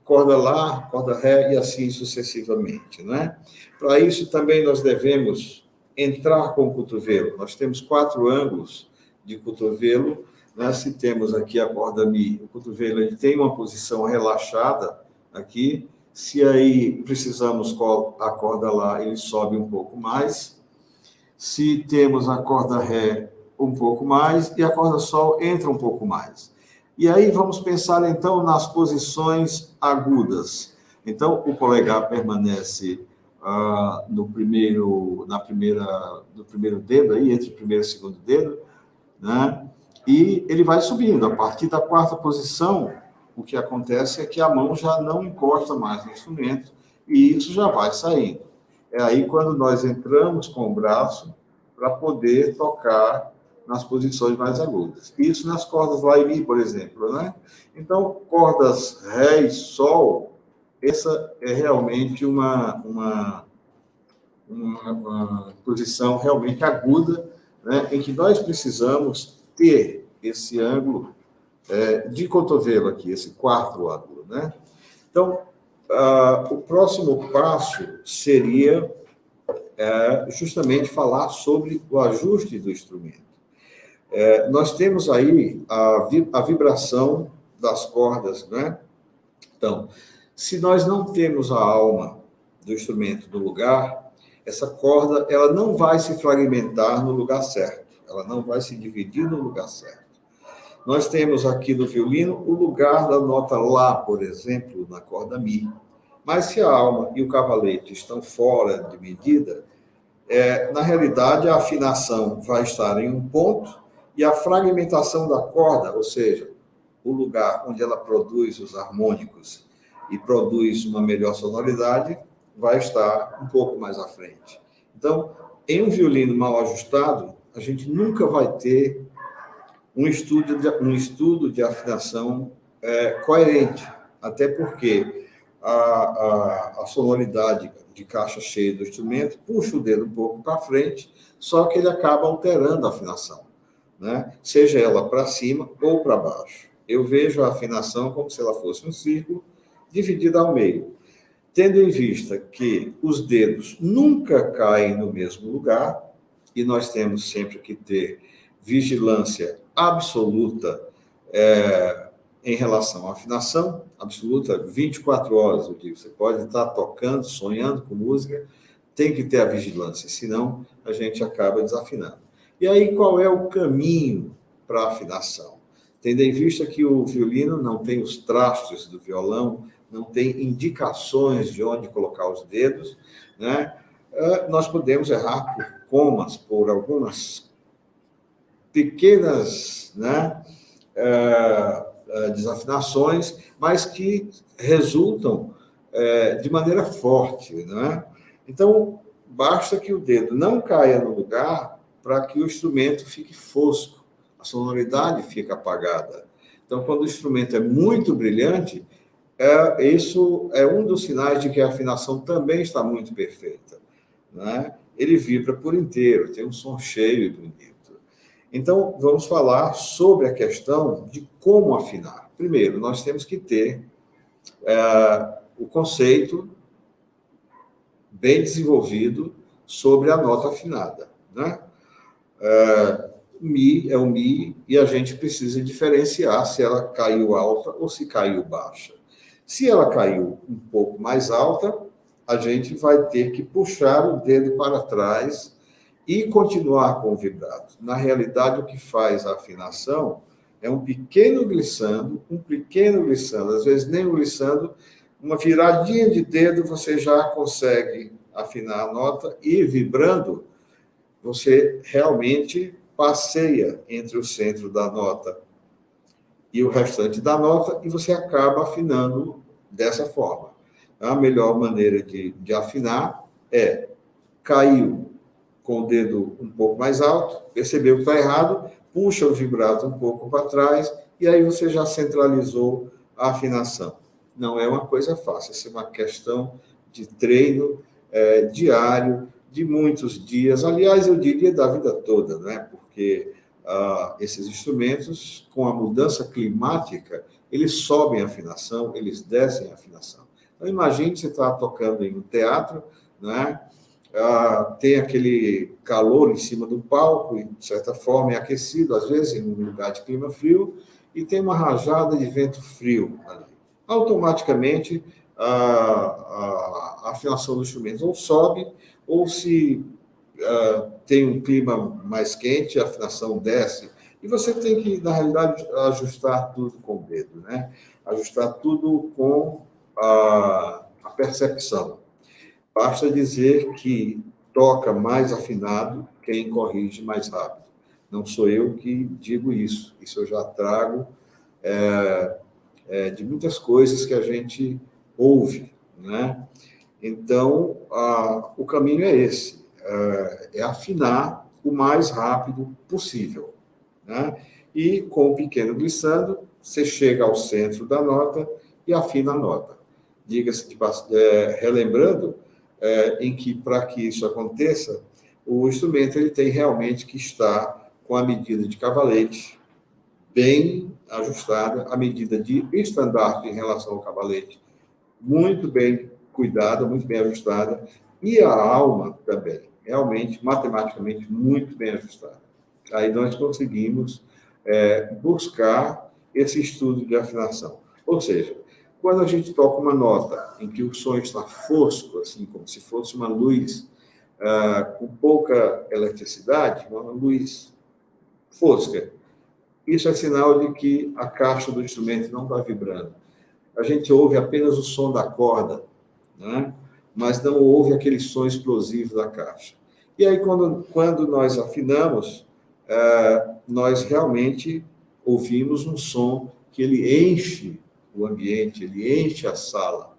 corda Lá, corda Ré e assim sucessivamente, né? Para isso também nós devemos entrar com o cotovelo. Nós temos 4 ângulos de cotovelo, né? Se temos aqui a corda Mi, o cotovelo ele tem uma posição relaxada aqui. Se aí precisamos a corda Lá, ele sobe um pouco mais. Se temos a corda Ré, um pouco mais, e a corda Sol entra um pouco mais. E aí vamos pensar, então, nas posições agudas. Então, o polegar permanece no primeiro dedo, aí, entre o primeiro e o segundo dedo, né? E ele vai subindo. A partir da 4ª posição, o que acontece é que a mão já não encosta mais no instrumento, e isso já vai saindo. É aí quando nós entramos com o braço para poder tocar nas posições mais agudas. Isso nas cordas Lá e Mi, por exemplo, né? Então, cordas Ré e Sol, essa é realmente uma posição realmente aguda, né, em que nós precisamos ter esse ângulo de cotovelo aqui, esse 4º ângulo, né? Então, o próximo passo seria justamente falar sobre o ajuste do instrumento. Nós temos aí a vibração das cordas, né? Então, se nós não temos a alma do instrumento no lugar, essa corda ela não vai se fragmentar no lugar certo, ela não vai se dividir no lugar certo. Nós temos aqui no violino o lugar da nota Lá, por exemplo, na corda Mi. Mas se a alma e o cavalete estão fora de medida, na realidade a afinação vai estar em um ponto e a fragmentação da corda, ou seja, o lugar onde ela produz os harmônicos e produz uma melhor sonoridade, vai estar um pouco mais à frente. Então, em um violino mal ajustado, a gente nunca vai ter um estudo de afinação coerente, até porque a sonoridade de caixa cheia do instrumento puxa o dedo um pouco para frente, só que ele acaba alterando a afinação, né? Seja ela para cima ou para baixo. Eu vejo a afinação como se ela fosse um círculo dividido ao meio, tendo em vista que os dedos nunca caem no mesmo lugar, e nós temos sempre que ter vigilância absoluta em relação à afinação, absoluta 24 horas do dia. Você pode estar tocando, sonhando com música, tem que ter a vigilância, senão a gente acaba desafinando. E aí, qual é o caminho para a afinação? Tendo em vista que o violino não tem os trastes do violão, não tem indicações de onde colocar os dedos, né? Nós podemos errar por comas, por algumas pequenas, né, desafinações, mas que resultam de maneira forte, né? Então, basta que o dedo não caia no lugar para que o instrumento fique fosco, a sonoridade fica apagada. Então, quando o instrumento é muito brilhante, isso é um dos sinais de que a afinação também está muito perfeita, né? Ele vibra por inteiro, tem um som cheio e bonito. Então, vamos falar sobre a questão de como afinar. Primeiro, nós temos que ter o conceito bem desenvolvido sobre a nota afinada, né? Mi é o Mi e a gente precisa diferenciar se ela caiu alta ou se caiu baixa. Se ela caiu um pouco mais alta, a gente vai ter que puxar o dedo para trás e continuar com o vibrato. Na realidade, o que faz a afinação é um pequeno glissando, às vezes nem um glissando, uma viradinha de dedo, você já consegue afinar a nota e vibrando, você realmente passeia entre o centro da nota e o restante da nota e você acaba afinando dessa forma. A melhor maneira de afinar é caiu com o dedo um pouco mais alto, percebeu que está errado, puxa o vibrato um pouco para trás e aí você já centralizou a afinação. Não é uma coisa fácil, isso é uma questão de treino diário, de muitos dias, aliás, eu diria da vida toda, né? Porque esses instrumentos, com a mudança climática, eles sobem a afinação, eles descem a afinação. Então, imagine você estar tocando em um teatro, né? Tem aquele calor em cima do palco, e, de certa forma, é aquecido, às vezes, em um lugar de clima frio, e tem uma rajada de vento frio ali. Automaticamente, a afinação do instrumento ou sobe, ou se tem um clima mais quente, a afinação desce. E você tem que, na realidade, ajustar tudo com o dedo, né? Ajustar tudo com a percepção. Basta dizer que toca mais afinado quem corrige mais rápido. Não sou eu que digo isso. Isso eu já trago de muitas coisas que a gente ouve, né? Então, o caminho é esse. É afinar o mais rápido possível, né? E com o pequeno glissando, você chega ao centro da nota e afina a nota. Diga-se, relembrando, em que, para que isso aconteça, o instrumento ele tem realmente que estar com a medida de cavalete bem ajustada, a medida de estandarte em relação ao cavalete muito bem cuidada, muito bem ajustada, e a alma também, realmente, matematicamente, muito bem ajustada. Aí nós conseguimos buscar esse estudo de afinação. Ou seja, Quando a gente toca uma nota em que o som está fosco, assim, como se fosse uma luz com pouca eletricidade, uma luz fosca, isso é sinal de que a caixa do instrumento não está vibrando. A gente ouve apenas o som da corda, né? Mas não ouve aquele som explosivo da caixa. E aí, quando nós afinamos, nós realmente ouvimos um som que ele enche o ambiente, ele enche a sala,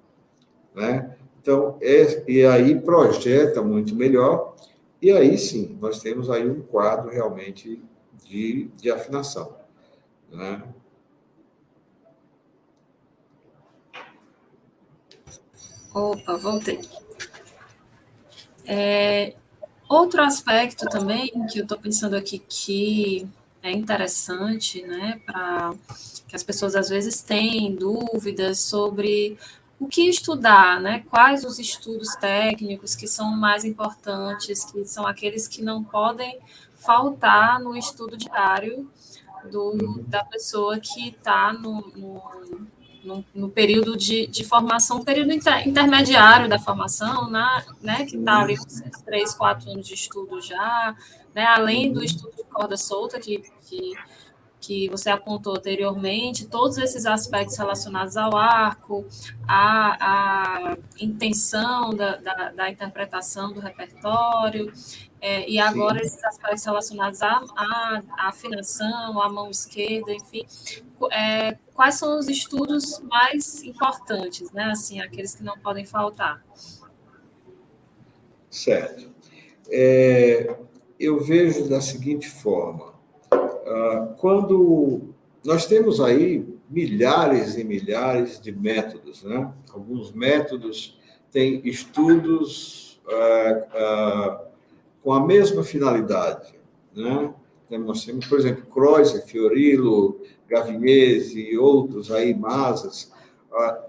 né? Então, e aí projeta muito melhor, e aí sim, nós temos aí um quadro realmente de afinação, né? Opa, voltei. Outro aspecto também que eu estou pensando aqui que é interessante, né, para que as pessoas às vezes têm dúvidas sobre o que estudar, né, quais os estudos técnicos que são mais importantes, que são aqueles que não podem faltar no estudo diário da pessoa que está no período de formação, período intermediário da formação, né, que está ali uns 3, 4 anos de estudo já, né, além do estudo de corda solta, que você apontou anteriormente, todos esses aspectos relacionados ao arco, à intenção da interpretação do repertório, e agora Sim. esses aspectos relacionados à afinação, à mão esquerda, enfim, quais são os estudos mais importantes, né? Assim, aqueles que não podem faltar. Certo. Eu vejo da seguinte forma: quando nós temos aí milhares e milhares de métodos, né? Alguns métodos têm estudos com a mesma finalidade, né? Nós temos, por exemplo, Kreuzer, Fiorillo, Gaviniesi e outros aí, Mazas,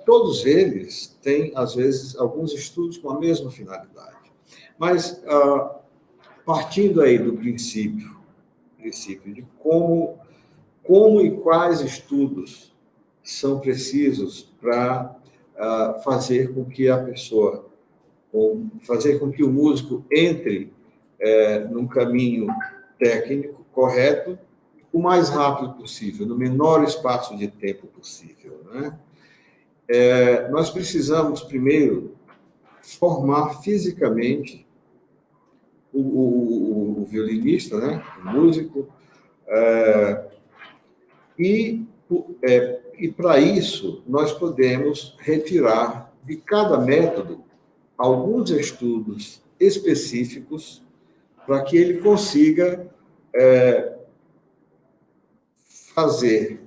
todos eles têm, às vezes, alguns estudos com a mesma finalidade. Mas, partindo aí do princípio de como e quais estudos são precisos para fazer com que a pessoa, ou fazer com que o músico entre num caminho técnico correto o mais rápido possível, no menor espaço de tempo possível, né? Nós precisamos, primeiro, formar fisicamente o violinista, né? O músico, e para isso nós podemos retirar de cada método alguns estudos específicos para que ele consiga fazer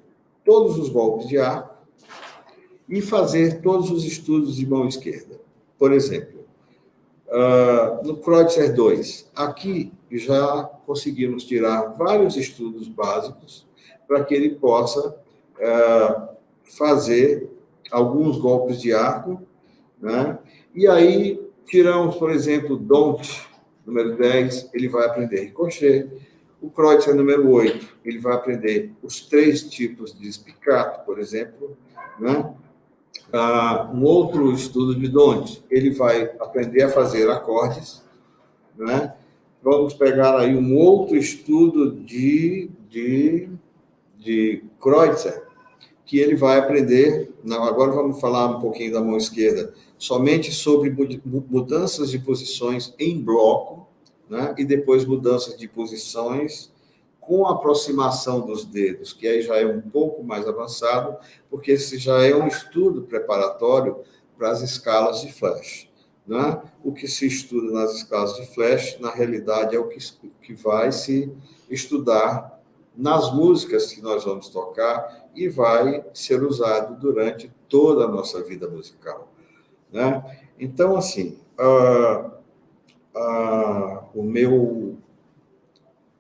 todos os golpes de arco e fazer todos os estudos de mão esquerda. Por exemplo, no Kreutzer 2, aqui já conseguimos tirar vários estudos básicos para que ele possa fazer alguns golpes de arco, né? E aí tiramos, por exemplo, Don't, número 10, ele vai aprender ricochet. O Kreutzer número 8, ele vai aprender os 3 tipos de spiccato, por exemplo, né? Um outro estudo de Don't, ele vai aprender a fazer acordes, né? Vamos pegar aí um outro estudo de Kreutzer, que ele vai aprender. Não, agora vamos falar um pouquinho da mão esquerda, somente sobre mudanças de posições em bloco, né? E depois mudanças de posições com aproximação dos dedos, que aí já é um pouco mais avançado, porque esse já é um estudo preparatório para as escalas de flash, né? O que se estuda nas escalas de flash, na realidade, é o que vai se estudar nas músicas que nós vamos tocar e vai ser usado durante toda a nossa vida musical, né? Então, assim, o meu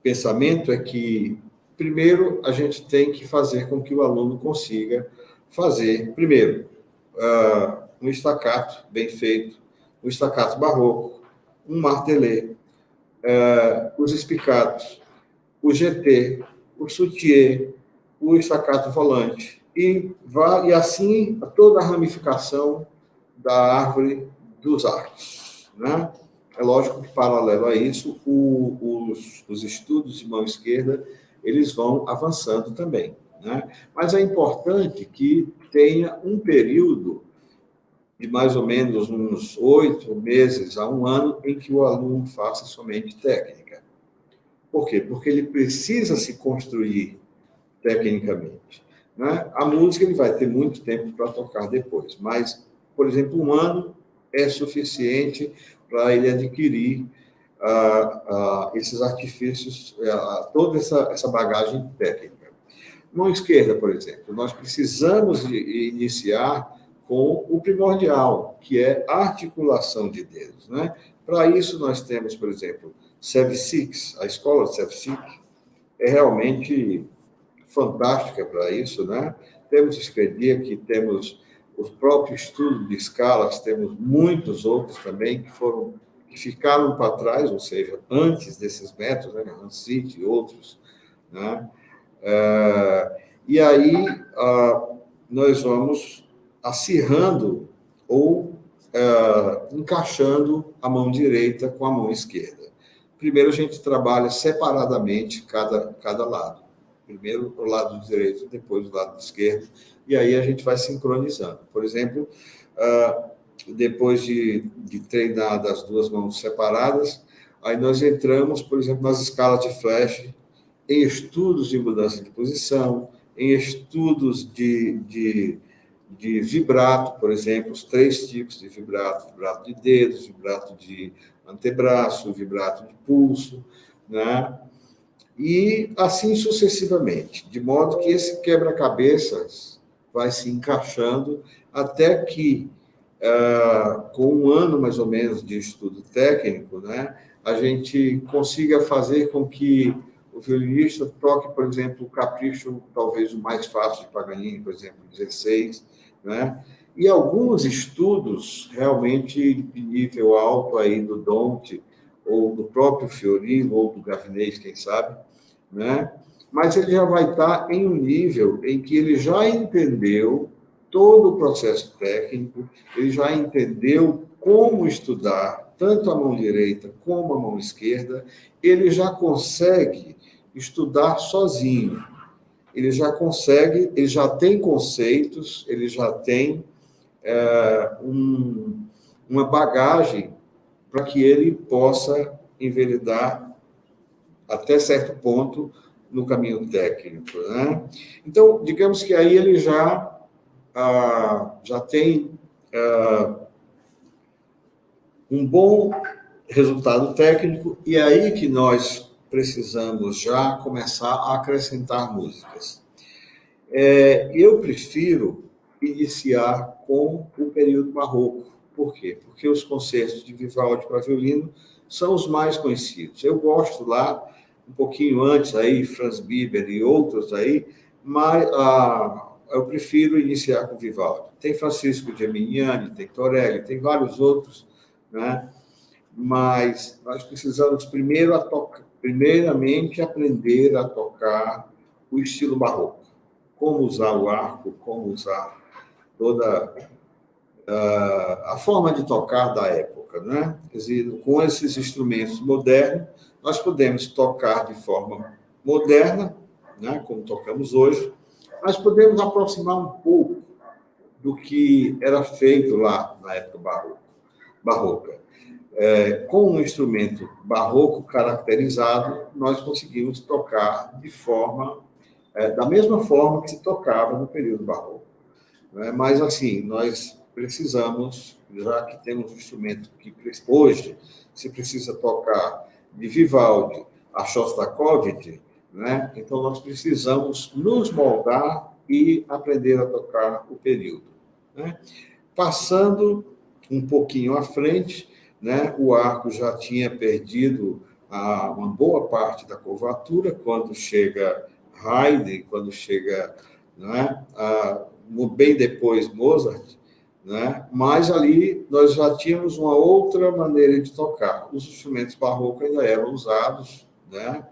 pensamento é que, primeiro, a gente tem que fazer com que o aluno consiga fazer, primeiro, um staccato bem feito, um staccato barroco, um martelé, os spiccatos, o GT, o soutien, o staccato volante. e assim toda a ramificação da árvore dos arcos, né? É lógico que, paralelo a isso, os estudos de mão esquerda, eles vão avançando também, né? Mas é importante que tenha um período de mais ou menos uns 8 meses a um ano em que o aluno faça somente técnica. Por quê? Porque ele precisa se construir tecnicamente, né? A música ele vai ter muito tempo para tocar depois, mas, por exemplo, um ano é suficiente para ele adquirir esses artifícios, toda essa bagagem técnica. Mão esquerda, por exemplo, nós precisamos iniciar com o primordial, que é a articulação de dedos, né? Para isso, nós temos, por exemplo, Sev6, a escola de Sev6 é realmente fantástica para isso, né? Temos Skrediak, temos os próprios estudos de escalas, temos muitos outros também que ficaram para trás, ou seja, antes desses métodos, né? Hansit e outros, né? E aí nós vamos acirrando ou encaixando a mão direita com a mão esquerda. Primeiro a gente trabalha separadamente cada lado. Primeiro o lado direito, depois o lado esquerdo, e aí a gente vai sincronizando. Por exemplo, depois de treinar das duas mãos separadas, aí nós entramos, por exemplo, nas escalas de flash, em estudos de mudança de posição, em estudos de vibrato, por exemplo, os 3 tipos de vibrato: vibrato de dedos, vibrato de antebraço, vibrato de pulso, né? E assim sucessivamente, de modo que esse quebra-cabeças vai se encaixando até que, com um ano mais ou menos de estudo técnico, né, a gente consiga fazer com que o violinista toque, por exemplo, o capricho, talvez o mais fácil de Paganini, por exemplo, 16, né? E alguns estudos realmente de nível alto aí do Dante, ou do próprio Fiorino, ou do Gavinês, quem sabe, né? Mas ele já vai estar em um nível em que ele já entendeu todo o processo técnico, ele já entendeu como estudar tanto a mão direita como a mão esquerda, ele já consegue estudar sozinho, ele já consegue, ele já tem conceitos, ele já tem uma bagagem para que ele possa enveredar até certo ponto no caminho técnico, né? Então, digamos que aí ele já tem um bom resultado técnico, e é aí que nós precisamos já começar a acrescentar músicas. Eu prefiro iniciar com o período barroco. Por quê? Porque os concertos de Vivaldi para violino são os mais conhecidos. Eu gosto lá, um pouquinho antes, aí, Franz Biber e outros aí, mas eu prefiro iniciar com Vivaldi. Tem Francisco Geminiani, tem Torelli, tem vários outros, né? Mas nós precisamos primeiramente aprender a tocar o estilo barroco. Como usar o arco, como usar toda a forma de tocar da época, né? Quer dizer, com esses instrumentos modernos, nós podemos tocar de forma moderna, né? Como tocamos hoje, mas podemos aproximar um pouco do que era feito lá na época barroca. Com um instrumento barroco caracterizado, nós conseguimos tocar de forma, da mesma forma que se tocava no período barroco. Mas, assim, nós precisamos, já que temos um instrumento que hoje se precisa tocar de Vivaldi a Shostakovich, né? Então nós precisamos nos moldar e aprender a tocar o período, né? Passando um pouquinho à frente, né? O arco já tinha perdido uma boa parte da curvatura quando chega Haydn, quando chega, né? Bem depois Mozart, né? Mas ali nós já tínhamos uma outra maneira de tocar. Os instrumentos barrocos ainda eram usados, né?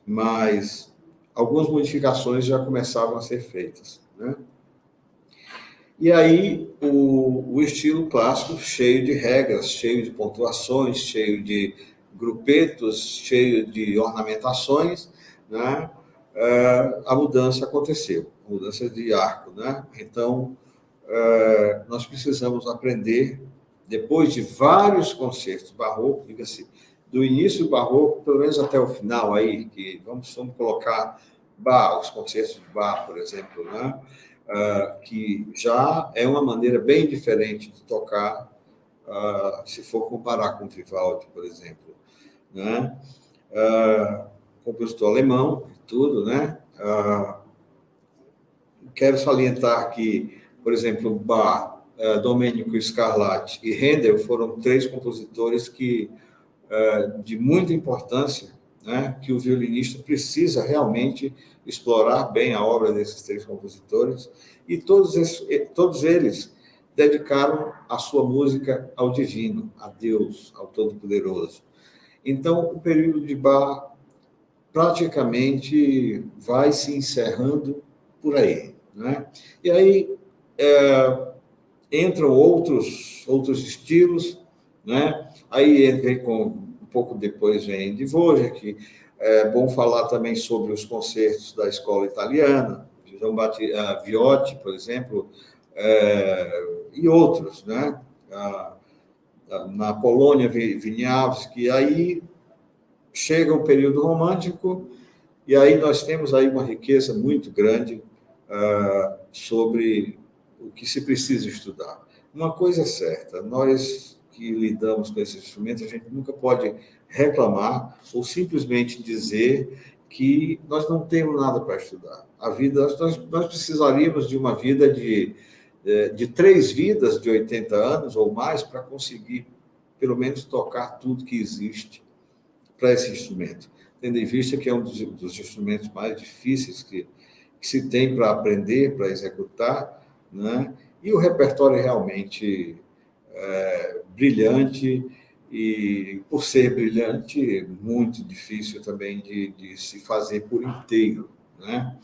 Mas algumas modificações já começavam a ser feitas, né? E aí, o estilo clássico, cheio de regras, cheio de pontuações, cheio de grupetos, cheio de ornamentações, né? A mudança aconteceu, a mudança de arco, né? Então, nós precisamos aprender, depois de vários concertos barrocos, diga-se, do início do barroco, pelo menos até o final, aí, que vamos colocar Bach, os concertos de Bach, por exemplo, né? Que já é uma maneira bem diferente de tocar, se for comparar com Vivaldi, por exemplo, né? Compositor alemão, tudo, né? Quero salientar que, por exemplo, Bach, Domenico Scarlatti e Handel foram três compositores que, de muita importância, né, que o violinista precisa realmente explorar bem a obra desses três compositores, e todos eles dedicaram a sua música ao divino, a Deus, ao Todo-Poderoso. Então, o período de Bach praticamente vai se encerrando por aí, né? E aí entram outros estilos, né? Aí vem um pouco depois vem Dvořák. É bom falar também sobre os concertos da escola italiana, Viotti, por exemplo, e outros, né? Na Polônia, Wieniawski. Aí chega o período romântico, e aí nós temos aí uma riqueza muito grande sobre o que se precisa estudar. Uma coisa é certa, nós que lidamos com esses instrumentos, a gente nunca pode reclamar ou simplesmente dizer que nós não temos nada para estudar. A vida, nós precisaríamos de uma vida de 3 vidas de 80 anos ou mais para conseguir, pelo menos, tocar tudo que existe para esse instrumento, tendo em vista que é um dos instrumentos mais difíceis que se tem para aprender, para executar, né? E o repertório é realmente brilhante, e, por ser brilhante, muito difícil também de se fazer por inteiro, né?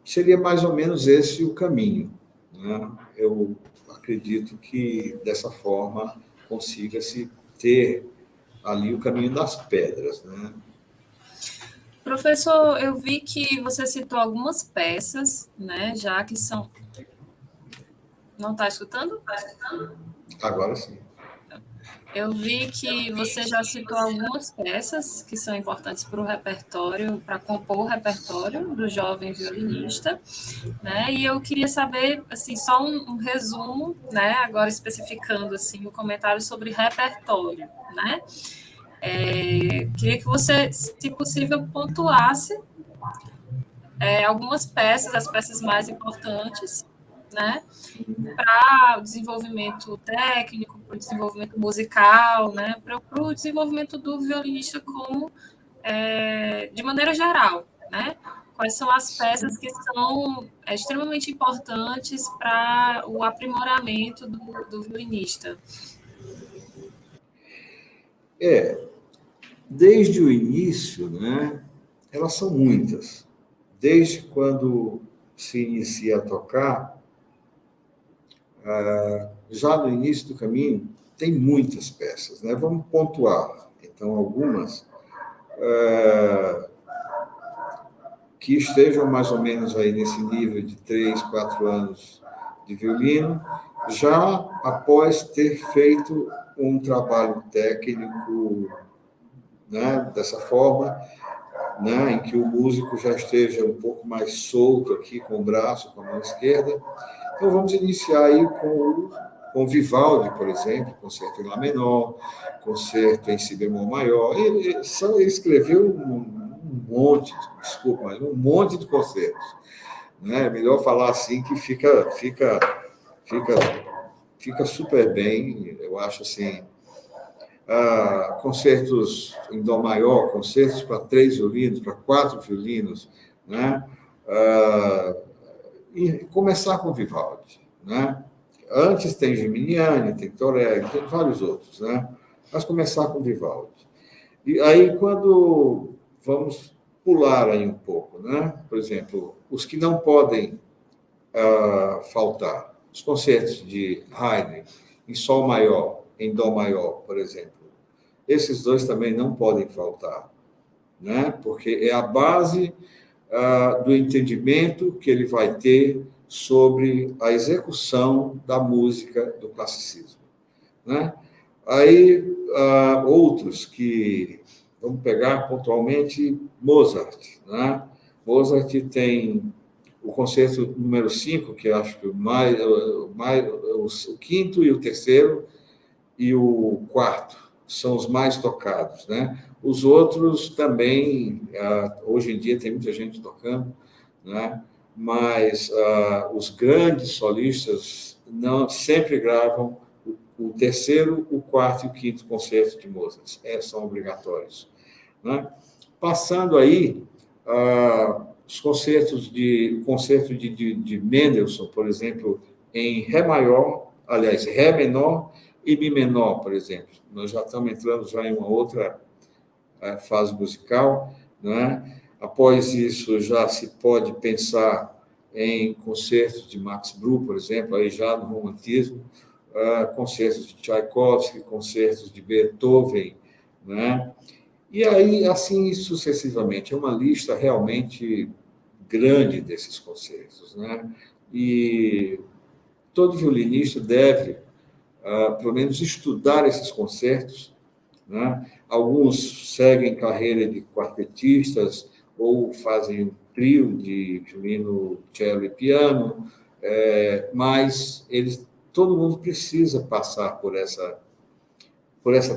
Seria mais ou menos esse o caminho, né? Eu acredito que, dessa forma, consiga-se ter ali o caminho das pedras, né? Professor, eu vi que você citou algumas peças, né, já que são... Não está escutando? Agora sim. Eu vi que você já citou algumas peças que são importantes para o repertório, para compor o repertório do jovem violinista, né? E eu queria saber, assim, só um resumo, né? Agora especificando assim o comentário sobre repertório, né? Queria que você, se possível, pontuasse algumas peças, as peças mais importantes, né, para o desenvolvimento técnico, para o desenvolvimento musical, né, para o desenvolvimento do violinista como, de maneira geral, né? Quais são as peças que são extremamente importantes para o aprimoramento do violinista? Desde o início, né, elas são muitas. Desde quando se inicia a tocar, já no início do caminho, tem muitas peças, né? Vamos pontuar, então, algumas que estejam mais ou menos aí nesse nível de 3, 4 anos de violino, já após ter feito um trabalho técnico, né, dessa forma, né, em que o músico já esteja um pouco mais solto aqui com o braço, com a mão esquerda. Então, vamos iniciar aí com Vivaldi, por exemplo, concerto em Lá menor, concerto em Si bemol maior. Ele escreveu um monte de concertos, né? É melhor falar assim que fica super bem, eu acho assim. Concertos em dó maior, concertos para 3 violinos, para 4 violinos, né? E começar com Vivaldi, né? Antes tem Geminiani, tem Torelli, tem vários outros, né? Mas começar com Vivaldi. E aí, quando vamos pular aí um pouco, né? Por exemplo, os que não podem faltar, os concertos de Haydn em sol maior, em dó maior, por exemplo. Esses dois também não podem faltar, né? Porque é a base do entendimento que ele vai ter sobre a execução da música do classicismo, né? Aí, outros que, vamos pegar pontualmente, Mozart, né? Mozart tem o concerto número 5, que eu acho que o quinto e o terceiro e o quarto são os mais tocados, né? Os outros também, hoje em dia tem muita gente tocando, né? Mas os grandes solistas não sempre gravam o terceiro, o quarto e o quinto concerto de Mozart. São obrigatórios, né? Passando aí, os concerto de Mendelssohn, por exemplo, em Ré maior, aliás, Ré menor e Mi menor, por exemplo. Nós já estamos entrando já em uma outra fase musical, né? Após isso, já se pode pensar em concertos de Max Bruch, por exemplo, aí já no romantismo, concertos de Tchaikovsky, concertos de Beethoven, né? E aí, assim sucessivamente, é uma lista realmente grande desses concertos, né? E todo violinista deve, pelo menos, estudar esses concertos, né? Alguns seguem carreira de quartetistas ou fazem um trio de violino, cello e piano, mas todo mundo precisa passar por essa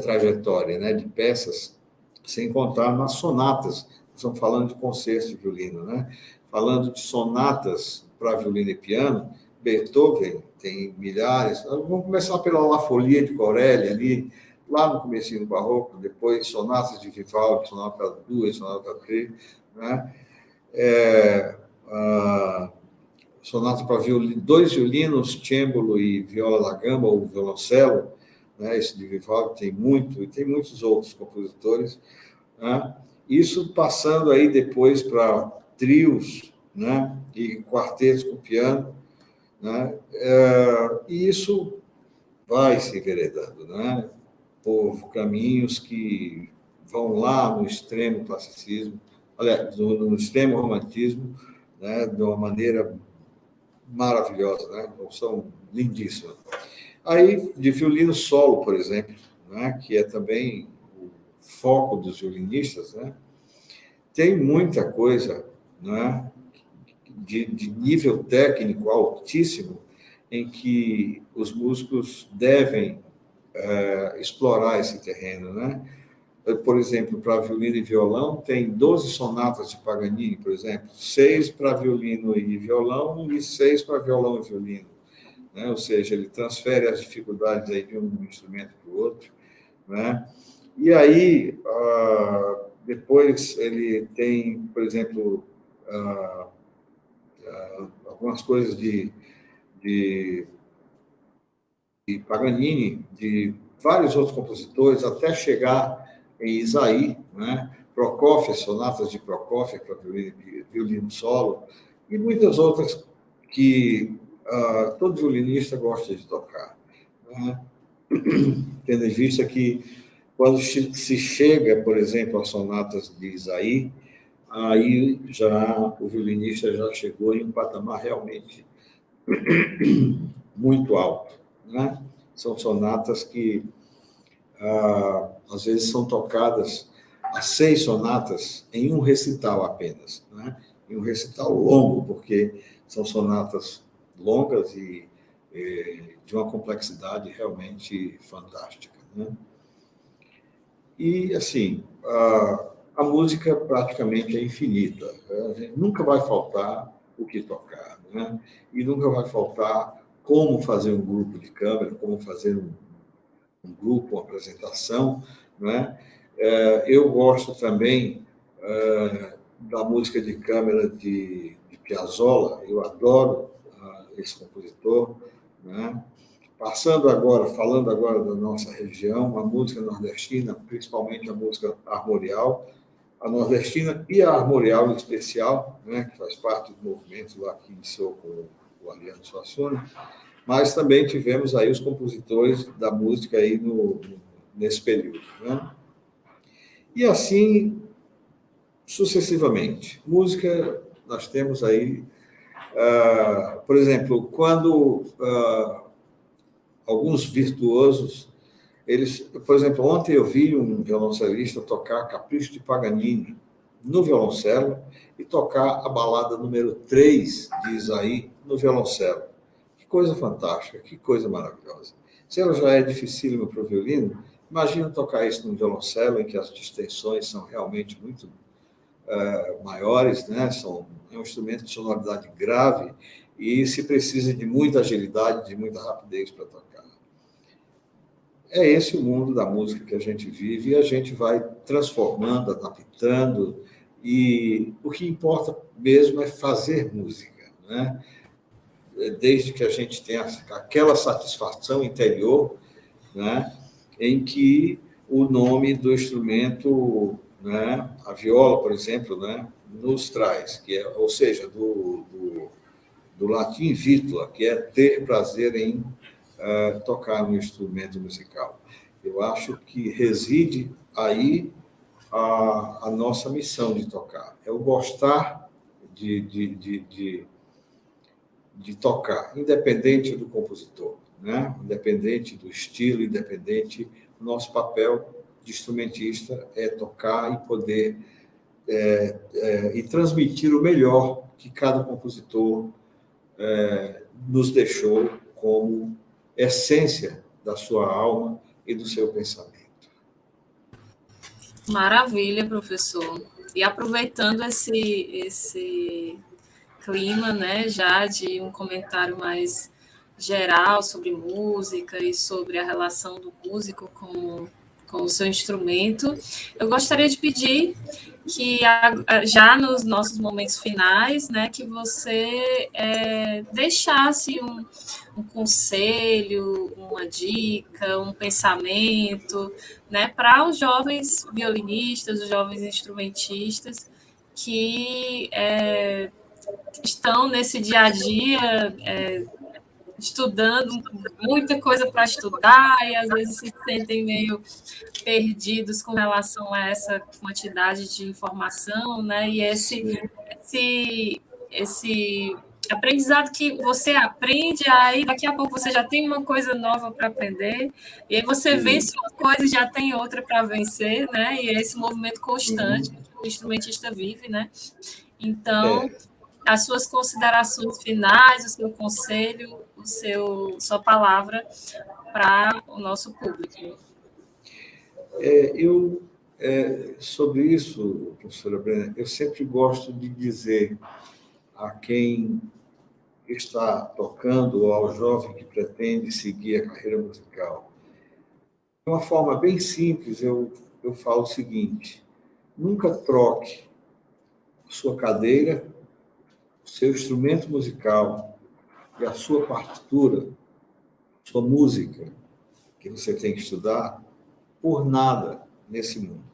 trajetória, né, de peças, sem contar nas sonatas. Estamos falando de concertos de violino, né? Falando de sonatas para violino e piano, Beethoven tem milhares. Vamos começar pela La Folia de Corelli, ali, lá no comecinho do Barroco, depois sonatas de Vivaldi, sonata 2, sonata 3, né? Sonata para dois violinos, cembalo e viola da gamba, ou violoncelo, né? Esse de Vivaldi tem muito, e tem muitos outros compositores, né? Isso passando aí depois para trios, né? E quartetos com piano, né? E isso vai se enveredando, né? Por caminhos que vão lá no extremo classicismo, aliás, no extremo romantismo, né? De uma maneira maravilhosa, né? São lindíssimas. Aí, de violino solo, por exemplo, né? Que é também o foco dos violinistas, né? Tem muita coisa, né? De nível técnico altíssimo, em que os músicos devem explorar esse terreno, né? Por exemplo, para violino e violão, tem 12 sonatas de Paganini, por exemplo, 6 para violino e violão e 6 para violão e violino, né? Ou seja, ele transfere as dificuldades aí de um instrumento para o outro, né? E aí, depois ele tem, por exemplo, algumas coisas de Paganini, de vários outros compositores, até chegar em Isaí, né? Prokofiev, sonatas de Prokofiev para violino solo, e muitas outras que todo violinista gosta de tocar, né? Tendo em vista que, quando se chega, por exemplo, às sonatas de Isaí, aí já o violinista já chegou em um patamar realmente muito alto, né? São sonatas que às vezes são tocadas as 6 sonatas em um recital apenas, né? Em um recital longo, porque são sonatas longas e de uma complexidade realmente fantástica, né? E, assim, a música praticamente é infinita. A gente nunca vai faltar o que tocar, né? E nunca vai faltar como fazer um grupo de câmara, como fazer um grupo, uma apresentação, né? Eu gosto também da música de câmara de Piazzolla, eu adoro esse compositor, né? Falando agora da nossa região, a música nordestina, principalmente a música armorial, a nordestina e a armorial em especial, né, que faz parte do movimento lá que iniciou com o Ariano Suassuna, mas também tivemos aí os compositores da música aí nesse período, né? E assim sucessivamente. Música, nós temos aí, por exemplo, quando alguns virtuosos, eles, por exemplo, ontem eu vi um violoncelista tocar Capricho de Paganini no violoncelo e tocar a balada número 3 de Isaí no violoncelo. Que coisa fantástica, que coisa maravilhosa. Se ela já é dificílima para o violino, imagina tocar isso no violoncelo, em que as distensões são realmente muito maiores, né? É um instrumento de sonoridade grave e se precisa de muita agilidade, de muita rapidez para tocar. É esse o mundo da música que a gente vive e a gente vai transformando, adaptando, e o que importa mesmo é fazer música, né? Desde que a gente tenha aquela satisfação interior, né, em que o nome do instrumento, né, a viola, por exemplo, né, nos traz, que é, ou seja, do latim vitula, que é ter prazer em tocar um instrumento musical. Eu acho que reside aí a nossa missão de tocar, é o gostar de tocar, independente do compositor, né? Independente do estilo, independente, o nosso papel de instrumentista é tocar e poder e transmitir o melhor que cada compositor nos deixou como essência da sua alma e do seu pensamento. Maravilha, professor. E aproveitando esse clima, né, já de um comentário mais geral sobre música e sobre a relação do músico com o seu instrumento, eu gostaria de pedir que já nos nossos momentos finais, né, que você deixasse um conselho, uma dica, um pensamento, né, para os jovens violinistas, os jovens instrumentistas que estão nesse dia a dia estudando muita coisa para estudar e às vezes se sentem meio perdidos com relação a essa quantidade de informação, né? E esse aprendizado que você aprende, aí daqui a pouco você já tem uma coisa nova para aprender, e aí você vence uma coisa e já tem outra para vencer, né? E é esse movimento constante que o instrumentista vive, né? Então, as suas considerações finais, o seu conselho, sua palavra para o nosso público. Sobre isso, professora Brena, eu sempre gosto de dizer a quem está tocando ou ao jovem que pretende seguir a carreira musical, de uma forma bem simples, eu falo o seguinte: nunca troque sua cadeira, seu instrumento musical e a sua partitura, sua música, que você tem que estudar, por nada nesse mundo.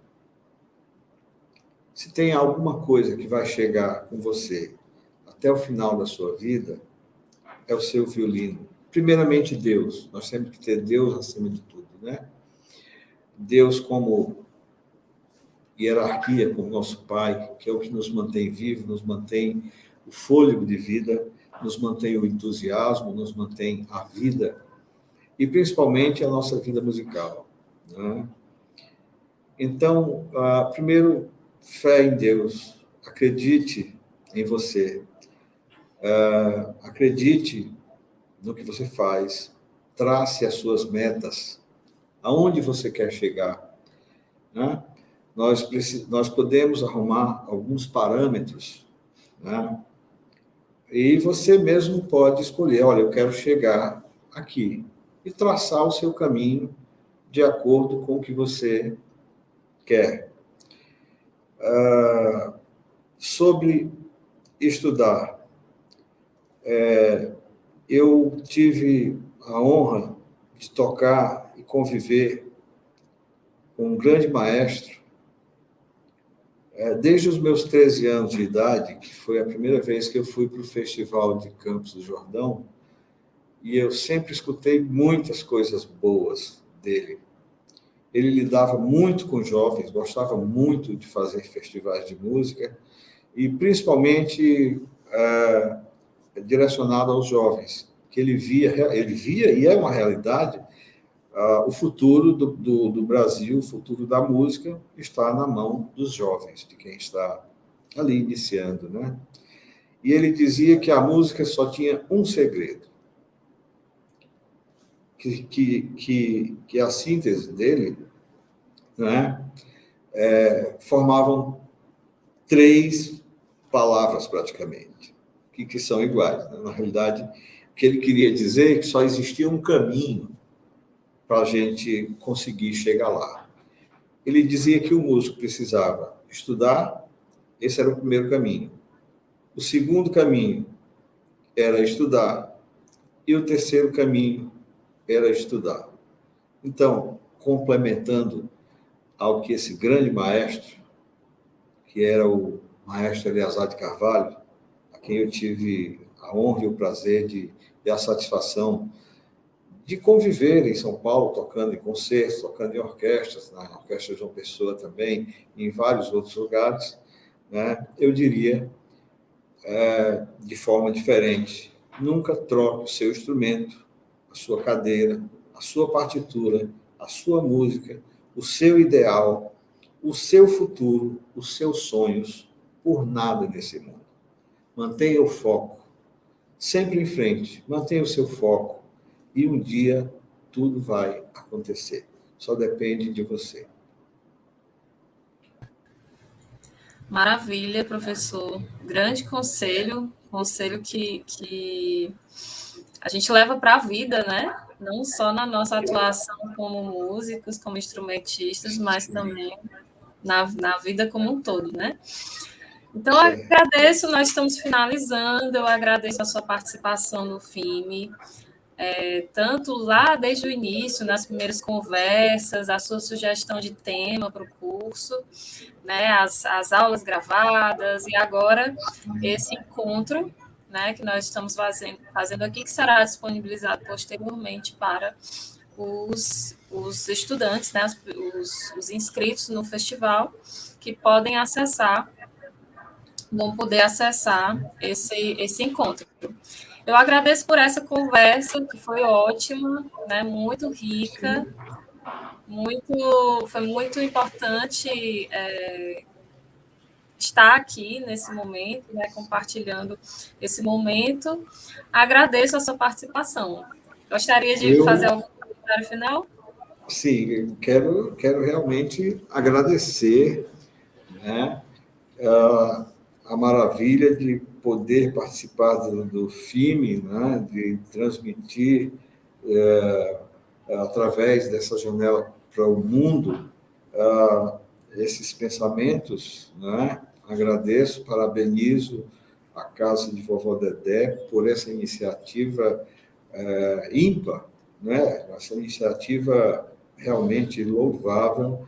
Se tem alguma coisa que vai chegar com você até o final da sua vida, é o seu violino. Primeiramente, Deus. Nós temos que ter Deus acima de tudo, né? Deus como hierarquia, como nosso Pai, que é o que nos mantém vivos, nos mantém o fôlego de vida, nos mantém o entusiasmo, nos mantém a vida e, principalmente, a nossa vida musical, né? Então, primeiro, fé em Deus. Acredite em você. Acredite no que você faz. Trace as suas metas. Aonde você quer chegar, né? Nós podemos arrumar alguns parâmetros, né? E você mesmo pode escolher, olha, eu quero chegar aqui, e traçar o seu caminho de acordo com o que você quer. Sobre estudar, eu tive a honra de tocar e conviver com um grande maestro, Desde os meus 13 anos de idade, que foi a primeira vez que eu fui para o Festival de Campos do Jordão, e eu sempre escutei muitas coisas boas dele. Ele lidava muito com jovens, gostava muito de fazer festivais de música, e principalmente direcionado aos jovens, que ele via e é uma realidade, o futuro do Brasil, o futuro da música está na mão dos jovens, de quem está ali iniciando, né? E ele dizia que a música só tinha um segredo, que a síntese dele, né, formavam 3 palavras praticamente, que são iguais, né? Na realidade, o que ele queria dizer é que só existia um caminho para a gente conseguir chegar lá. Ele dizia que o músico precisava estudar, esse era o primeiro caminho. O segundo caminho era estudar, e o terceiro caminho era estudar. Então, complementando ao que esse grande maestro, que era o maestro Eleazar de Carvalho, a quem eu tive a honra e o prazer e a satisfação de conviver em São Paulo, tocando em concertos, tocando em orquestras, na Orquestra João Pessoa também, e em vários outros lugares, né? Eu diria, de forma diferente, nunca troque o seu instrumento, a sua cadeira, a sua partitura, a sua música, o seu ideal, o seu futuro, os seus sonhos, por nada nesse mundo. Mantenha o foco, sempre em frente, mantenha o seu foco, e um dia tudo vai acontecer. Só depende de você. Maravilha, professor. Grande conselho que a gente leva para a vida, né? Não só na nossa atuação como músicos, como instrumentistas, mas também na vida como um todo, né? Então, eu agradeço, nós estamos finalizando, eu agradeço a sua participação no FIME, tanto lá desde o início, nas primeiras conversas, a sua sugestão de tema para o curso, né, as aulas gravadas, e agora esse encontro, né, que nós estamos fazendo aqui, que será disponibilizado posteriormente para os estudantes, né, os inscritos no festival, que vão poder acessar esse encontro. Eu agradeço por essa conversa, que foi ótima, né, muito rica, foi muito importante estar aqui nesse momento, né, compartilhando esse momento. Agradeço a sua participação. Gostaria de fazer algum comentário final? Sim, quero realmente agradecer, né, a maravilha de poder participar do FIME, né, de transmitir através dessa janela para o mundo esses pensamentos, né? Agradeço, parabenizo a Casa de Vovó Dedé por essa iniciativa ímpar, né? Essa iniciativa realmente louvável.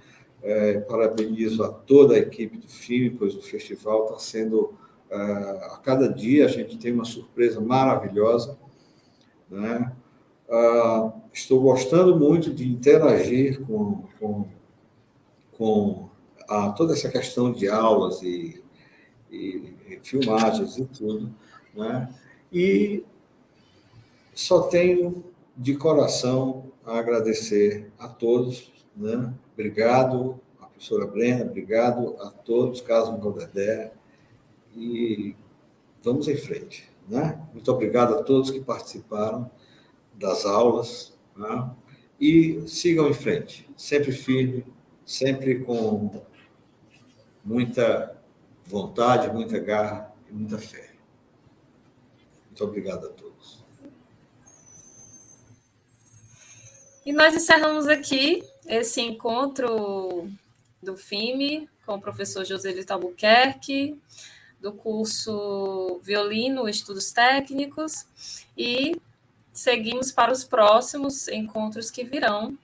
Parabenizo a toda a equipe do FIME, pois o festival está sendo, a cada dia a gente tem uma surpresa maravilhosa, né? Estou gostando muito de interagir com toda essa questão de aulas e filmagens e tudo, né? E só tenho de coração a agradecer a todos, né? Obrigado, a professora Brenda, obrigado a todos, Casa Valdedé, e vamos em frente, né? Muito obrigado a todos que participaram das aulas, né? E sigam em frente, sempre firme, sempre com muita vontade, muita garra e muita fé. Muito obrigado a todos. E nós encerramos aqui esse encontro do FIME com o professor Joselito Albuquerque, do curso Violino, Estudos Técnicos, e seguimos para os próximos encontros que virão.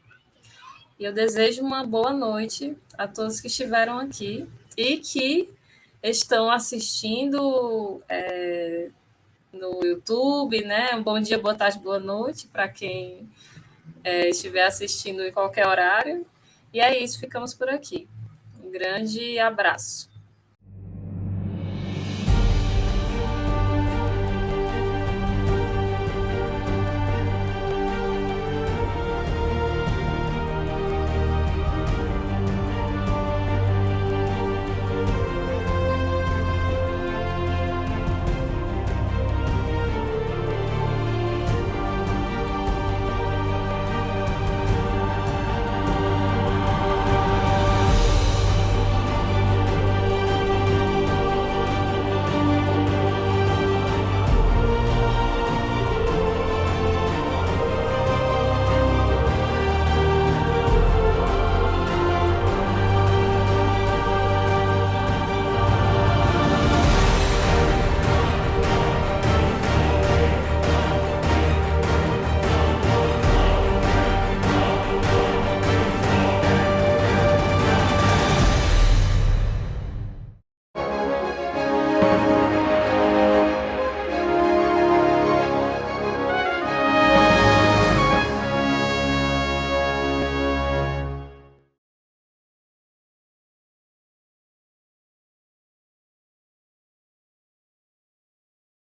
E eu desejo uma boa noite a todos que estiveram aqui e que estão assistindo no YouTube, né? Um bom dia, boa tarde, boa noite para quem estiver assistindo em qualquer horário. E é isso, ficamos por aqui. Um grande abraço.